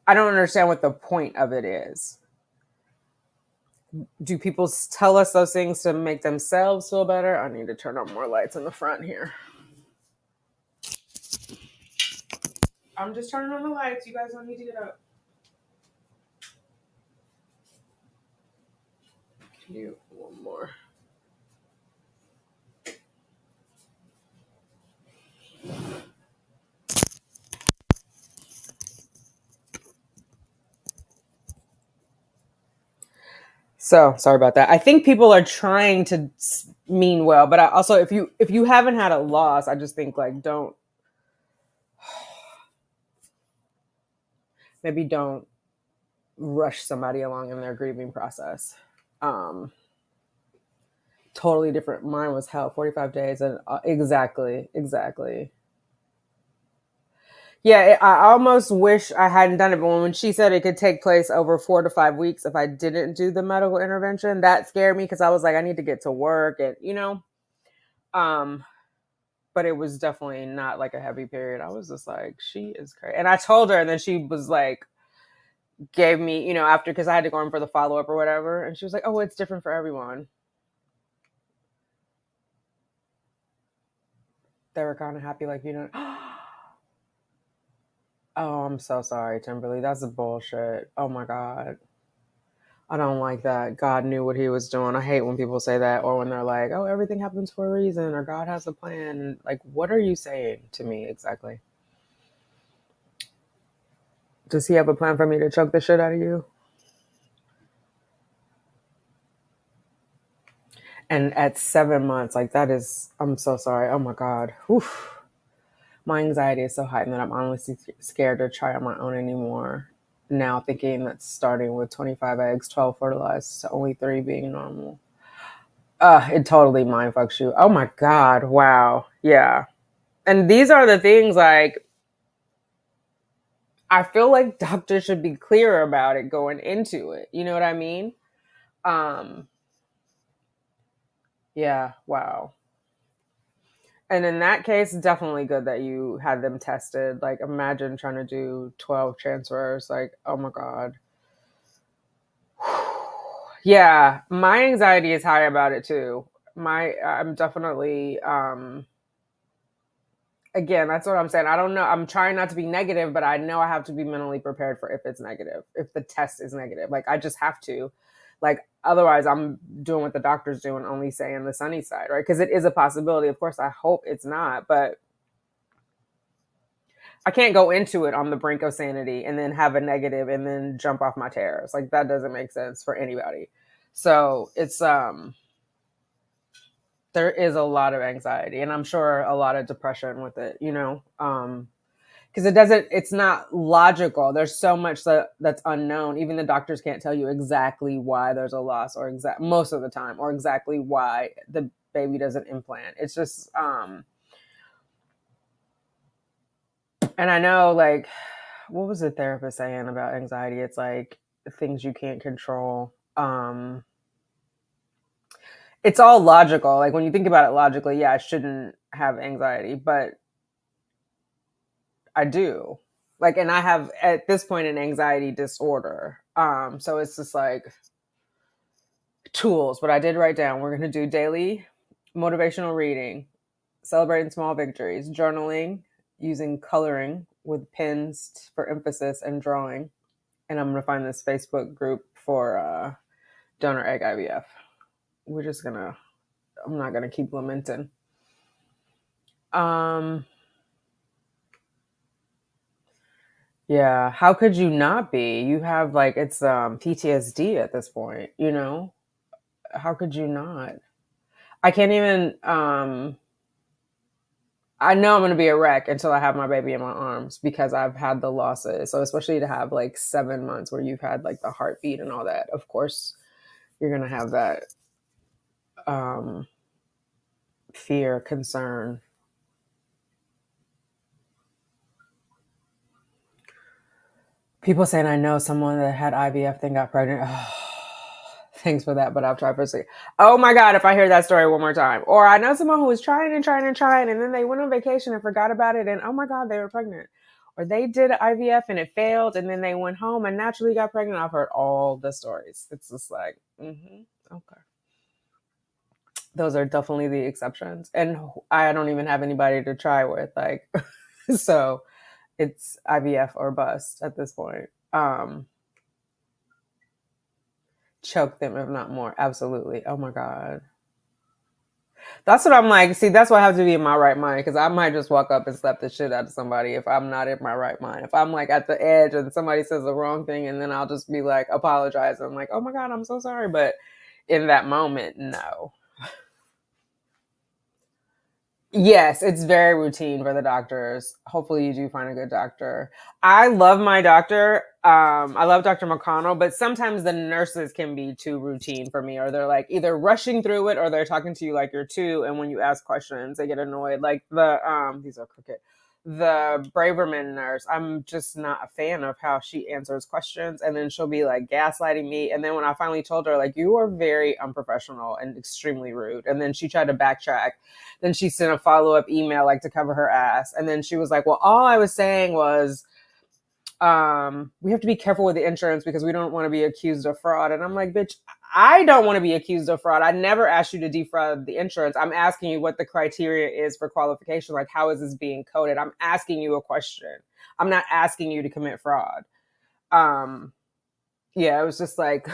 don't understand what the point of it is. Do people tell us those things to make themselves feel better? I need to turn on more lights in the front here. I'm just turning on the lights. You guys don't need to get up. Can you one more? So sorry about that. I think people are trying to mean well, but I also, if you haven't had a loss, I just think like maybe don't rush somebody along in their grieving process. Totally different. Mine was hell, 45 days, and exactly. Yeah, I almost wish I hadn't done it, but when she said it could take place over 4 to 5 weeks if I didn't do the medical intervention, that scared me, because I was like, I need to get to work, and but it was definitely not like a heavy period. I was just like, she is crazy, and I told her, and then she was like, gave me, after, because I had to go in for the follow up or whatever, and she was like, oh, it's different for everyone. They were kind of happy, like, Oh, I'm so sorry, Timberly. That's bullshit. Oh my God. I don't like that. God knew what he was doing. I hate when people say that, or when they're like, oh, everything happens for a reason, or God has a plan. Like, what are you saying to me exactly? Does he have a plan for me to choke the shit out of you? And at 7 months, like, that is, I'm so sorry. Oh my God. Oof. My anxiety is so heightened that I'm honestly scared to try on my own anymore. Now thinking that starting with 25 eggs, 12 fertilized, to only 3 being normal. It totally mind fucks you. Oh my God. Wow. Yeah. And these are the things, like, I feel like doctors should be clear about it going into it. You know what I mean? Um, yeah. Wow. And in that case, definitely good that you had them tested. Like, imagine trying to do 12 transfers. Like, oh my God. Yeah, my anxiety is high about it too. I'm definitely, again, that's what I'm saying. I don't know. I'm trying not to be negative, but I know I have to be mentally prepared for if it's negative, if the test is negative. Like, I just have to. Like, otherwise, I'm doing what the doctor's doing, only saying the sunny side, right? Because it is a possibility. Of course, I hope it's not, but I can't go into it on the brink of sanity and then have a negative and then jump off my terrors. Like, that doesn't make sense for anybody. So it's there is a lot of anxiety, and I'm sure a lot of depression with it, because it's not logical. There's so much that's unknown. Even the doctors can't tell you exactly why there's a loss, or most of the time, or exactly why the baby doesn't implant. It's just and I know, like, what was the therapist saying about anxiety? It's like things you can't control. It's all logical. Like, when you think about it logically, yeah, I shouldn't have anxiety, but I do. Like, and I have at this point an anxiety disorder. So it's just like tools. But I did write down, we're gonna do daily motivational reading, celebrating small victories, journaling, using coloring with pens for emphasis, and drawing. And I'm gonna find this Facebook group for donor egg IVF. We're just gonna I'm not gonna keep lamenting. Yeah, how could you not be? You have, like, it's PTSD at this point, How could you not? I can't even I know I'm going to be a wreck until I have my baby in my arms, because I've had the losses. So especially to have, like, 7 months where you've had, like, the heartbeat and all that. Of course, you're going to have that fear, concern. People saying, I know someone that had IVF then got pregnant. Oh, thanks for that, but I've tried for 6. Oh my God, if I hear that story one more time. Or I know someone who was trying and trying and trying, and then they went on vacation and forgot about it, and oh my God, they were pregnant. Or they did IVF and it failed, and then they went home and naturally got pregnant. I've heard all the stories. It's just like, okay. Those are definitely the exceptions. And I don't even have anybody to try with. Like, so it's IVF or bust at this point. Choke them, if not more. Absolutely. Oh my God. That's what I'm like. See, that's why I have to be in my right mind, because I might just walk up and slap the shit out of somebody if I'm not in my right mind. If I'm, like, at the edge and somebody says the wrong thing, and then I'll just be like, apologize. I'm like, oh my God, I'm so sorry. But in that moment, no. Yes, it's very routine for the doctors. Hopefully you do find a good doctor. I love my doctor. I love Dr. McConnell, but sometimes the nurses can be too routine for me, or they're, like, either rushing through it, or they're talking to you like you're two, and when you ask questions, they get annoyed. Like, these are crooked. The Braverman nurse, I'm just not a fan of how she answers questions, and then she'll be, like, gaslighting me. And then when I finally told her, like, you are very unprofessional and extremely rude, and then she tried to backtrack. Then she sent a follow-up email, like, to cover her ass. And then she was like, well, all I was saying was, we have to be careful with the insurance because we don't want to be accused of fraud. And I'm like, bitch, I don't want to be accused of fraud. I never asked you to defraud the insurance. I'm asking you what the criteria is for qualification. Like, how is this being coded? I'm asking you a question. I'm not asking you to commit fraud. Yeah, it was just like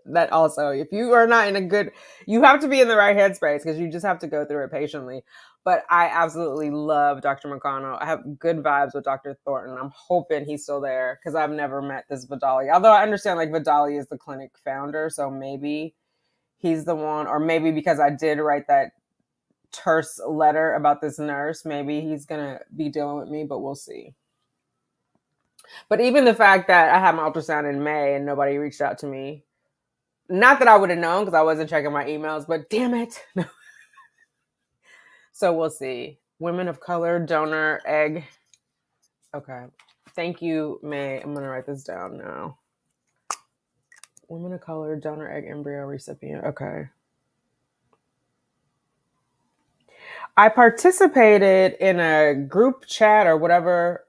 that. Also, if you are not in a good, you have to be in the right headspace because you just have to go through it patiently. But I absolutely love Dr. McConnell. I have good vibes with Dr. Thornton. I'm hoping he's still there because I've never met this Vidali. Although I understand like Vidali is the clinic founder, so maybe he's the one, or maybe because I did write that terse letter about this nurse, maybe he's gonna be dealing with me, but we'll see. But even the fact that I had my ultrasound in May and nobody reached out to me, not that I would have known because I wasn't checking my emails, but damn it. So we'll see. Women of color, donor, egg. Okay. Thank you, May. I'm going to write this down now. Women of color, donor, egg, embryo, recipient. Okay. I participated in a group chat or whatever.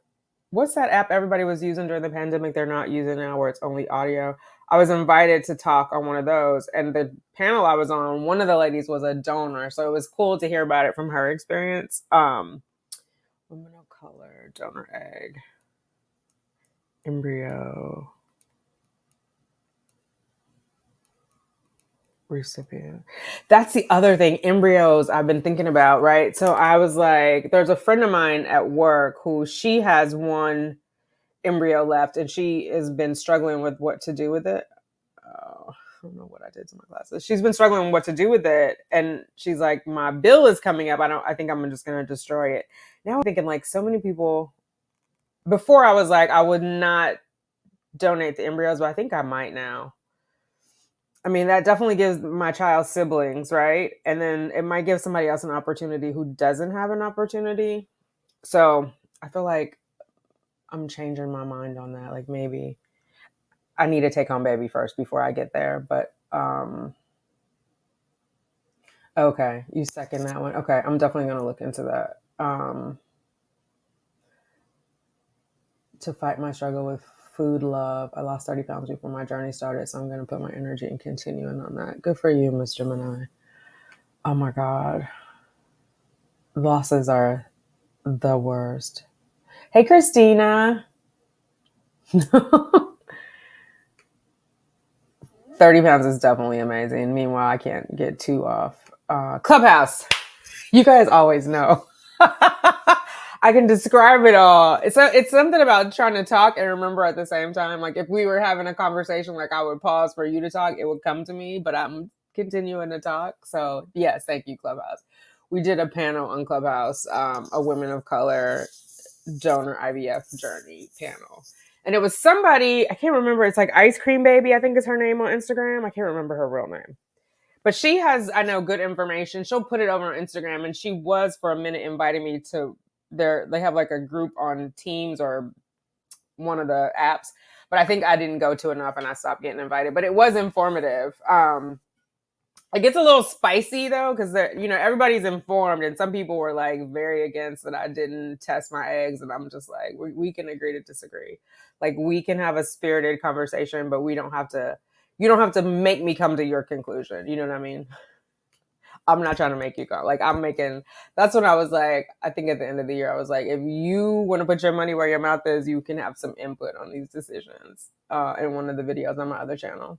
What's that app everybody was using during the pandemic they're not using now where it's only audio? I was invited to talk on one of those. And the panel I was on, one of the ladies was a donor. So it was cool to hear about it from her experience. Women of color, donor egg, embryo, recipient. That's the other thing, embryos I've been thinking about, right? So I was like, there's a friend of mine at work who she has one embryo left and she has been struggling with what to do with it. I don't know what I did to my glasses. She's been struggling with what to do with it. And she's like, my bill is coming up. I think I'm just going to destroy it. Now I'm thinking like so many people, before I was like, I would not donate the embryos, but I think I might now. I mean, that definitely gives my child siblings, right? And then it might give somebody else an opportunity who doesn't have an opportunity. So I feel like I'm changing my mind on that. Like maybe I need to take home baby first before I get there. But okay, you second that one. Okay, I'm definitely going to look into that. To fight my struggle with food love. I lost 30 pounds before my journey started, so I'm going to put my energy in continuing on that. Good for you, Miss Gemini. Oh my God. Losses are the worst. Hey, Christina. 30 pounds is definitely amazing. Meanwhile, I can't get too off. Clubhouse. You guys always know. I can describe it all. It's something about trying to talk and remember at the same time. Like if we were having a conversation, like I would pause for you to talk, it would come to me, but I'm continuing to talk. So yes, thank you, Clubhouse. We did a panel on Clubhouse, a women of color donor IVF journey panel. And it was somebody, I can't remember, it's like Ice Cream Baby, I think is her name on Instagram. I can't remember her real name. But she has, I know, good information. She'll put it over on Instagram. And she was for a minute inviting me to they have like a group on Teams or one of the apps. But I think I didn't go to enough and I stopped getting invited. But it was informative. It gets a little spicy though, because everybody's informed, and some people were like very against that I didn't test my eggs, and I'm just like, we can agree to disagree. Like we can have a spirited conversation, but we don't have to. You don't have to make me come to your conclusion. You know what I mean? I'm not trying to make you go. Like I'm making. That's when I was like, I think at the end of the year, I was like, if you want to put your money where your mouth is, you can have some input on these decisions. In one of the videos on my other channel.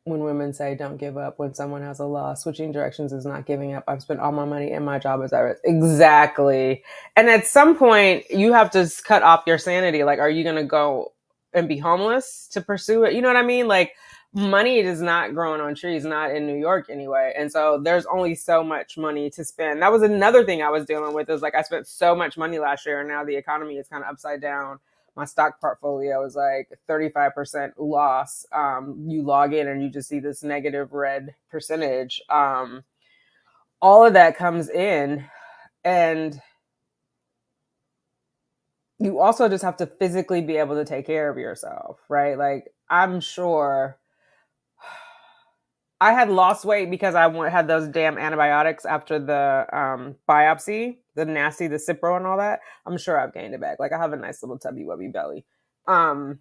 When women say don't give up when someone has a loss, switching directions is not giving up. I've spent all my money and my job is at risk. Exactly. And at some point you have to cut off your sanity. Like, are you going to go and be homeless to pursue it? You know what I mean? Like money is not growing on trees, not in New York anyway. And so there's only so much money to spend. That was another thing I was dealing with is like, I spent so much money last year and now the economy is kind of upside down. My stock portfolio is like 35% loss. You log in and you just see this negative red percentage. All of that comes in, and you also just have to physically be able to take care of yourself, right? Like I'm sure I had lost weight because had those damn antibiotics after the biopsy, the Cipro and all that. I'm sure I've gained it back. Like I have a nice little tubby wubby belly. Um,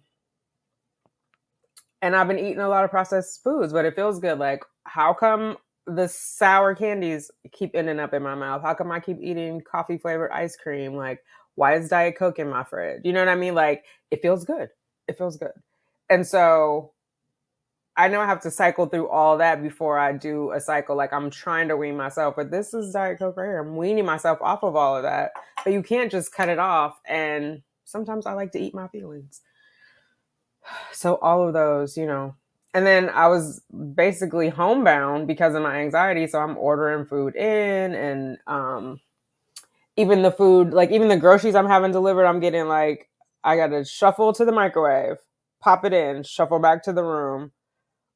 and I've been eating a lot of processed foods, but it feels good. Like, how come the sour candies keep ending up in my mouth? How come I keep eating coffee flavored ice cream? Like, why is Diet Coke in my fridge? You know what I mean? Like, it feels good. It feels good. And so I know I have to cycle through all that before I do a cycle. Like, I'm trying to wean myself, but this is Diet Coke right here. I'm weaning myself off of all of that. But you can't just cut it off. And sometimes I like to eat my feelings. So all of those, and then I was basically homebound because of my anxiety. So I'm ordering food in, and even the food, like even the groceries I'm having delivered, I'm getting like, I got to shuffle to the microwave, pop it in, shuffle back to the room,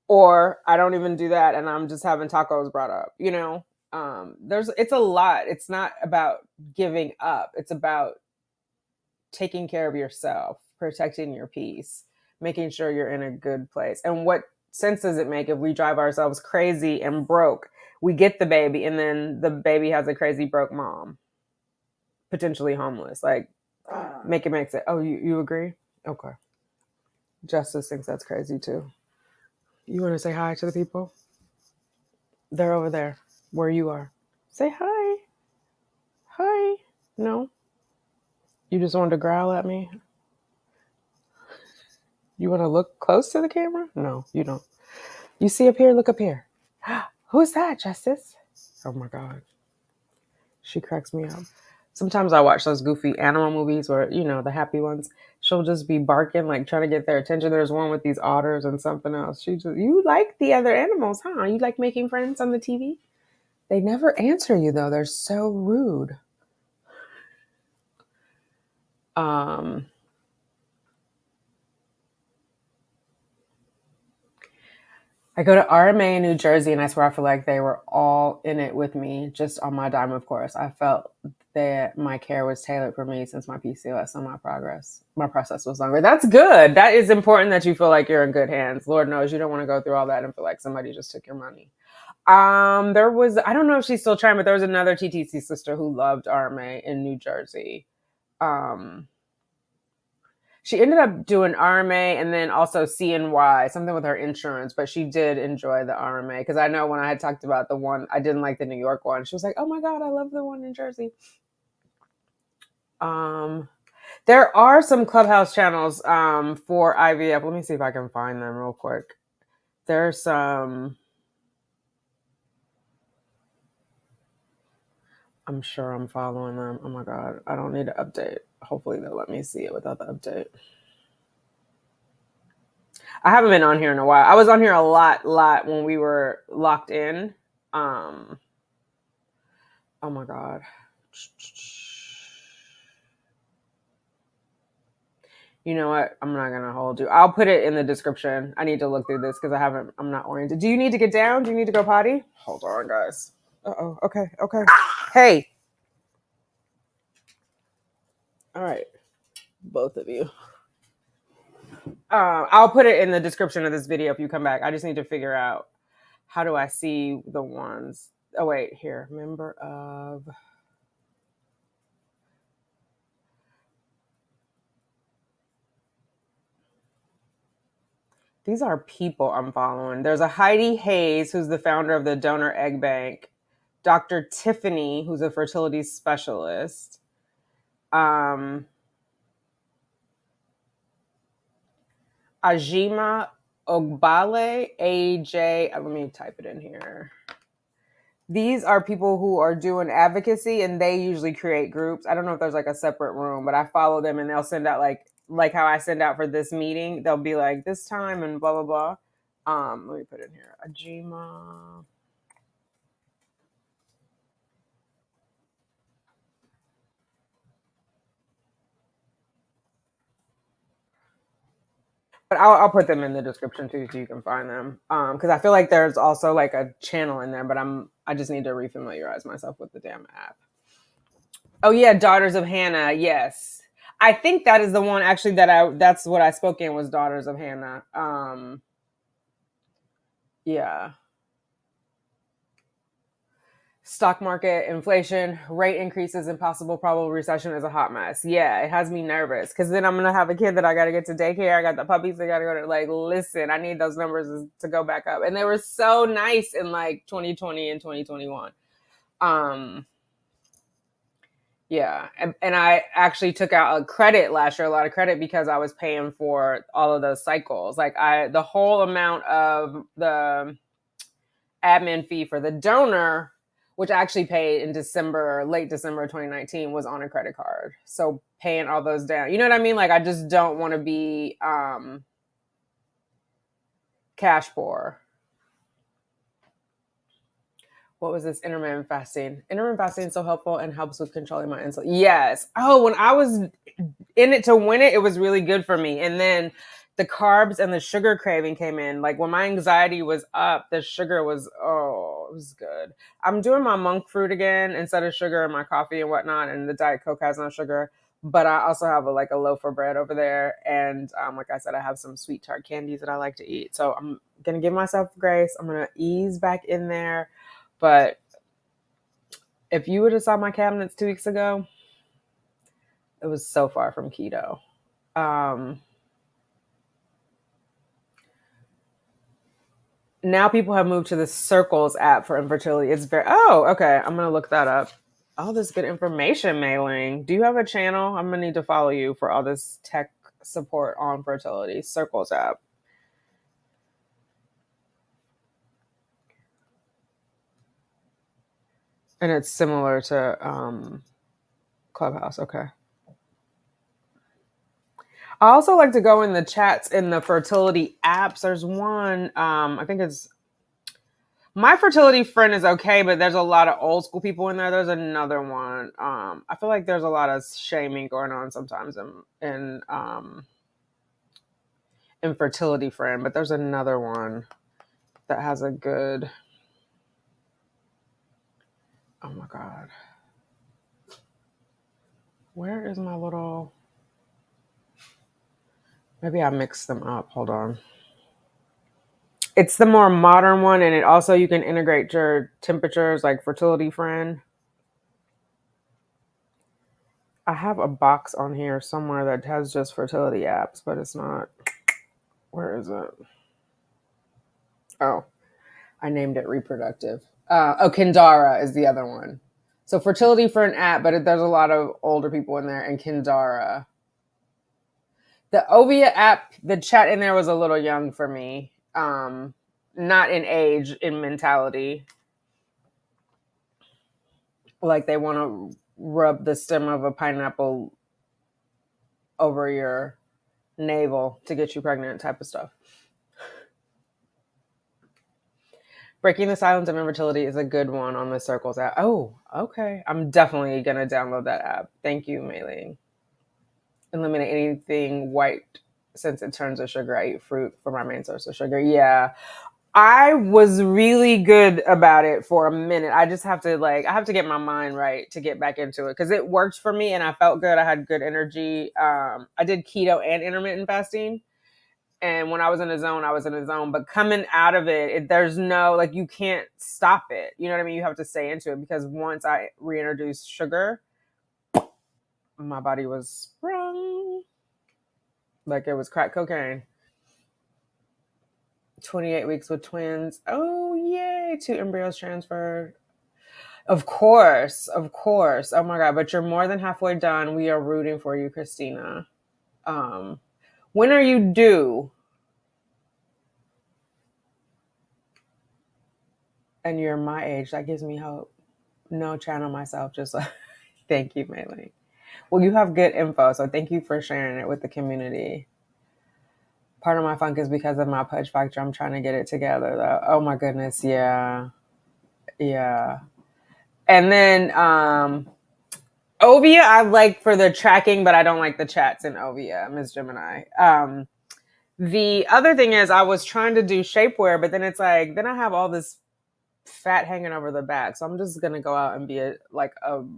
or I don't even do that, and I'm just having tacos brought up. It's a lot. It's not about giving up. It's about taking care of yourself, protecting your peace, making sure you're in a good place. And what sense does it make if we drive ourselves crazy and broke? We get the baby, and then the baby has a crazy broke mom, potentially homeless. Like, make it make sense. Oh, you agree? Okay. Justice thinks that's crazy too. You want to say hi to the people? They're over there where you are. Say hi. Hi. No? You just wanted to growl at me? You want to look close to the camera? No, you don't. You see up here? Look up here. Who's that, Justice? Oh my God. She cracks me up. Sometimes I watch those goofy animal movies where, the happy ones. She'll just be barking, like trying to get their attention. There's one with these otters and something else. You like the other animals, huh? You like making friends on the TV? They never answer you though. They're so rude. I go to RMA in New Jersey, and I swear I feel like they were all in it with me, just on my dime, of course. I felt that my care was tailored for me since my PCOS and my process was longer. That's good. That is important that you feel like you're in good hands. Lord knows you don't want to go through all that and feel like somebody just took your money. There was, I don't know if she's still trying, but there was another TTC sister who loved RMA in New Jersey. She ended up doing RMA and then also CNY, something with her insurance, but she did enjoy the RMA because I know when I had talked about the one, I didn't like the New York one. She was like, "Oh my God, I love the one in Jersey." There are some Clubhouse channels for IVF. Let me see if I can find them real quick. There's some. I'm sure I'm following them. Oh my God, I don't need to update. Hopefully they'll let me see it without the update. I haven't been on here in a while. I was on here a lot when we were locked in. Oh my God. You know what? I'm not going to hold you. I'll put it in the description. I need to look through this because I'm not oriented. Do you need to get down? Do you need to go potty? Hold on, guys. Uh-oh. Okay. Hey. All right. Both of you. I'll put it in the description of this video if you come back. I just need to figure out how do I see the ones. Oh, wait. Here. Member of... These are people I'm following. There's a Heidi Hayes, who's the founder of the Donor Egg Bank. Dr. Tiffany, who's a fertility specialist. Ajima Ogbale, AJ. Let me type it in here. These are people who are doing advocacy, and they usually create groups. I don't know if there's like a separate room, but I follow them, and they'll send out like how I send out for this meeting. They'll be like this time and blah blah blah. Let me put it in here. Ajima. But I'll put them in the description too, so you can find them. Because I feel like there's also like a channel in there, but I just need to refamiliarize myself with the damn app. Oh yeah, Daughters of Hannah. Yes, I think that is the one actually that's what I spoke in was Daughters of Hannah. Yeah. Stock market, inflation, rate increases, and possible probable recession is a hot mess. Yeah, it has me nervous because then I'm gonna have a kid that I gotta get to daycare. I got the puppies that gotta go to, like, listen, I need those numbers to go back up. And they were so nice in like 2020 and 2021. Um, yeah, and I actually took out a credit last year, a lot of credit, because I was paying for all of those cycles. Like, the whole amount of the admin fee for the donor, which I actually paid in December, late December 2019, was on a credit card. So paying all those down, you know what I mean? Like, I just don't want to be cash poor. What was this? Intermittent fasting. Intermittent fasting is so helpful and helps with controlling my insulin. Yes. Oh, when I was in it to win it, it was really good for me. And then the carbs and the sugar craving came in. Like, when my anxiety was up, the sugar was, oh, it was good. I'm doing my monk fruit again instead of sugar in my coffee and whatnot. And the Diet Coke has no sugar. But I also have a loaf of bread over there. And like I said, I have some sweet tart candies that I like to eat. So I'm going to give myself grace. I'm going to ease back in there. But if you would have saw my cabinets 2 weeks ago, it was so far from keto. Now people have moved to the Circles app for infertility. It's okay. I'm going to look that up. All this good information, Mailing. Do you have a channel? I'm going to need to follow you for all this tech support on fertility. Circles app. And it's similar to Clubhouse. Okay. I also like to go in the chats in the fertility apps. There's one, I think it's My Fertility Friend is okay, but there's a lot of old school people in there. There's another one. I feel like there's a lot of shaming going on sometimes in Fertility Friend, but there's another one that has a good. Oh my God. Where is my little? Maybe I mixed them up. Hold on. It's the more modern one, and it also, you can integrate your temperatures, like Fertility Friend. I have a box on here somewhere that has just fertility apps, but it's not. Where is it? Oh, I named it reproductive. Kindara is the other one. So fertility for an app, but there's a lot of older people in there, and Kindara. The Ovia app, the chat in there was a little young for me. Not in age, in mentality. Like, they want to rub the stem of a pineapple over your navel to get you pregnant type of stuff. Breaking the Silence of Infertility is a good one on the Circles app. Oh, okay. I'm definitely going to download that app. Thank you, Mei Ling. Eliminate anything white since it turns to sugar. I eat fruit for my main source of sugar. Yeah. I was really good about it for a minute. I just have to I have to get my mind right to get back into it, because it worked for me and I felt good. I had good energy. I did keto and intermittent fasting. And when I was in a zone, I was in a zone. But coming out of it, there's no, you can't stop it. You know what I mean? You have to stay into it, because once I reintroduced sugar, my body was sprung. Like it was crack cocaine. 28 weeks with twins. Oh, yay. 2 embryos transferred. Of course. Of course. Oh, my God. But you're more than halfway done. We are rooting for you, Christina. When are you due? And you're my age. That gives me hope. No, channel myself. Just thank you, Mei. Well, you have good info, so thank you for sharing it with the community. Part of my funk is because of my pudge factor. I'm trying to get it together, though. Oh, my goodness. Yeah. Yeah. And then Ovia, I like for the tracking, but I don't like the chats in Ovia, Ms. Gemini. The other thing is, I was trying to do shapewear, but then it's then I have all this fat hanging over the back. So I'm just going to go out and be a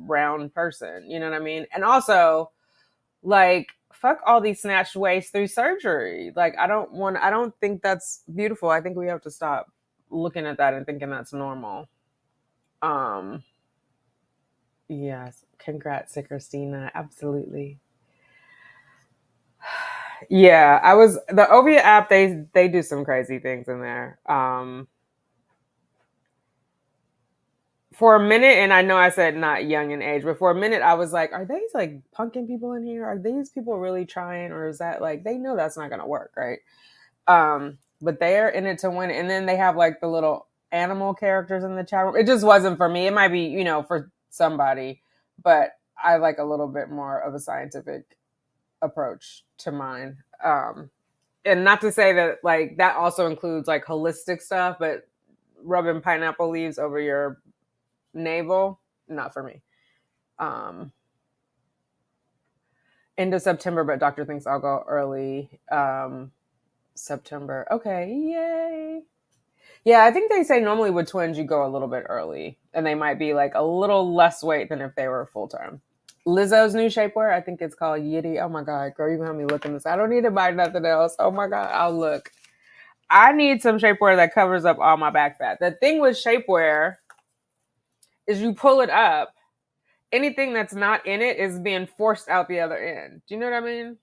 round person. You know what I mean? And also, fuck all these snatched waists through surgery. I don't think that's beautiful. I think we have to stop looking at that and thinking that's normal. Um, yes, congrats to Christina. Absolutely. Yeah, I was the Ovia app. They do some crazy things in there. For a minute, and I know I said not young in age, but for a minute I was like, are these like punking people in here? Are these people really trying, or is that like they know that's not gonna work, right? But they're in it to win it. And then they have like the little animal characters in the chat room. It just wasn't for me. It might be, for somebody, but I like a little bit more of a scientific approach to mine. And not to say that like that also includes like holistic stuff, but rubbing pineapple leaves over your navel, not for me. Um, End of September, but doctor thinks I'll go early. September. Okay, yay. Yeah, I think they say normally with twins you go a little bit early, and they might be like a little less weight than if they were full term. Lizzo's new shapewear, I think it's called Yitty. Oh my god, girl, you gonna have me looking this. I don't need to buy nothing else. Oh my god, I'll look. I need some shapewear that covers up all my back fat. The thing with shapewear is you pull it up, anything that's not in it is being forced out the other end. Do you know what I mean?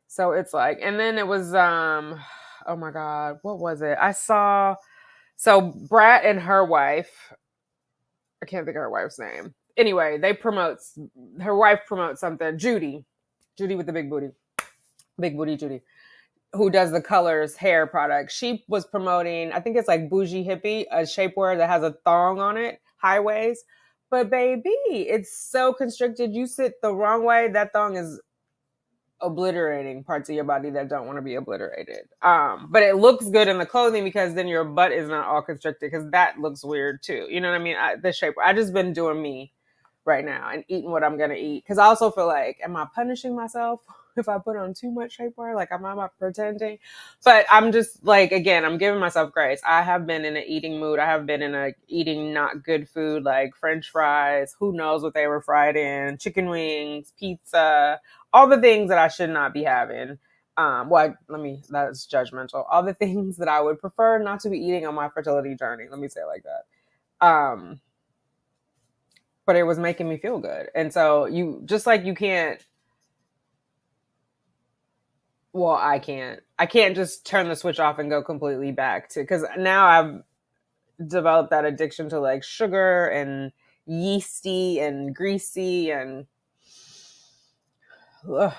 So it's like, and then it was oh my god, what was it? I saw so Brat and her wife, I can't think of her wife's name. Anyway, her wife promotes something. Judy with the big booty Judy, who does the Colors hair product. She was promoting, I think it's like Bougie Hippie, a shapewear that has a thong on it, high waist. But baby, it's so constricted. You sit the wrong way, that thong is obliterating parts of your body that don't want to be obliterated. But it looks good in the clothing because then your butt is not all constricted, because that looks weird too. You know what I mean? The shape. I just been doing me right now and eating what I'm gonna eat, because I also feel like, am I punishing myself if I put on too much shapewear? Like, am I pretending? But I'm just like, again, I'm giving myself grace. I have been in an eating mood. I have been in a eating not good food, like French fries. Who knows what they were fried in? Chicken wings, pizza, all the things that I should not be having. That's judgmental. All the things that I would prefer not to be eating on my fertility journey. Let me say it like that. But it was making me feel good. And so you can't, well, I can't just turn the switch off and go completely back to, because now I've developed that addiction to like sugar and yeasty and greasy and ugh.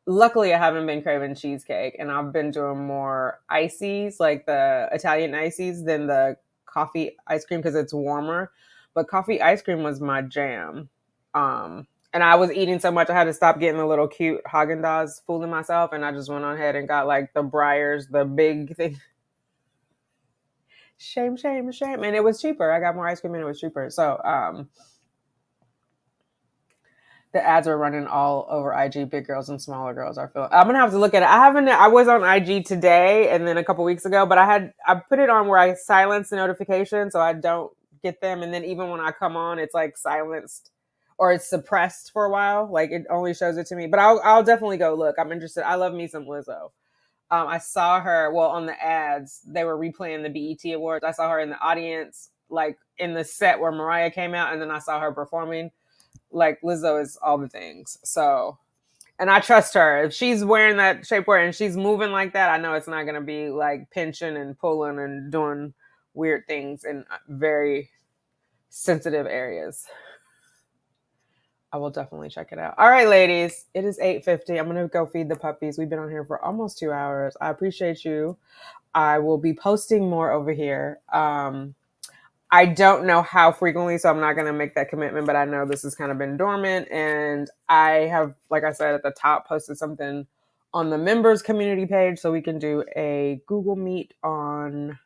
Luckily I haven't been craving cheesecake, and I've been doing more ices, like the Italian ices, than the coffee ice cream, because it's warmer. But coffee ice cream was my jam. And I was eating so much I had to stop getting the little cute Haagen-Dazs, fooling myself, and I just went on ahead and got like the Breyers, the big thing. Shame, shame, shame. And it was cheaper. I got more ice cream and it was cheaper. So the ads are running all over IG. Big girls and smaller girls are feeling. I'm gonna have to look at it. I was on IG today and then a couple weeks ago, but I put it on where I silence the notifications so I don't get them. And then even when I come on, it's like silenced or it's suppressed for a while. Like it only shows it to me. But I'll definitely go look. I'm interested. I love me some Lizzo. I saw her, well, on the ads, they were replaying the BET Awards. I saw her in the audience, like in the set where Mariah came out, and then I saw her performing. Like, Lizzo is all the things. So, and I trust her. If she's wearing that shapewear and she's moving like that, I know it's not going to be like pinching and pulling and doing weird things in very sensitive areas. I will definitely check it out. All right, ladies, it is 8:50. I'm going to go feed the puppies. We've been on here for almost 2 hours. I appreciate you. I will be posting more over here. I don't know how frequently, so I'm not going to make that commitment, but I know this has kind of been dormant. And I have, like I said at the top, posted something on the members community page so we can do a Google Meet on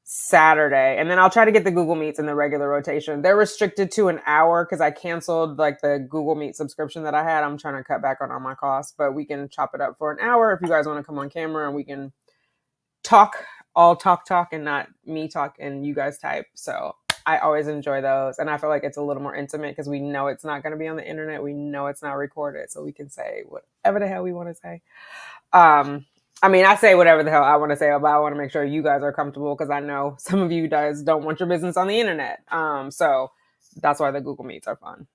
Saturday. And then I'll try to get the Google Meets in the regular rotation. They're restricted to an hour because I canceled like the Google Meet subscription that I had. I'm trying to cut back on all my costs, but we can chop it up for an hour if you guys want to come on camera and we can talk, all talk, and not me talk and you guys type. So I always enjoy those. And I feel like it's a little more intimate because we know it's not going to be on the internet. We know it's not recorded. So we can say whatever the hell we want to say. I mean, I say whatever the hell I want to say, but I want to make sure you guys are comfortable because I know some of you guys don't want your business on the internet. So that's why the Google Meets are fun.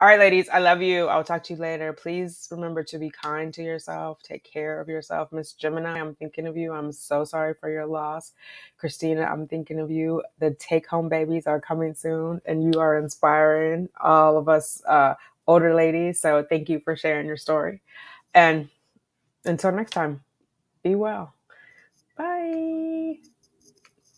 All right, ladies, I love you. I'll talk to you later. Please remember to be kind to yourself. Take care of yourself. Miss Gemini, I'm thinking of you. I'm so sorry for your loss. Christina, I'm thinking of you. The take home babies are coming soon, and you are inspiring all of us older ladies. So thank you for sharing your story. And until next time, be well. Bye.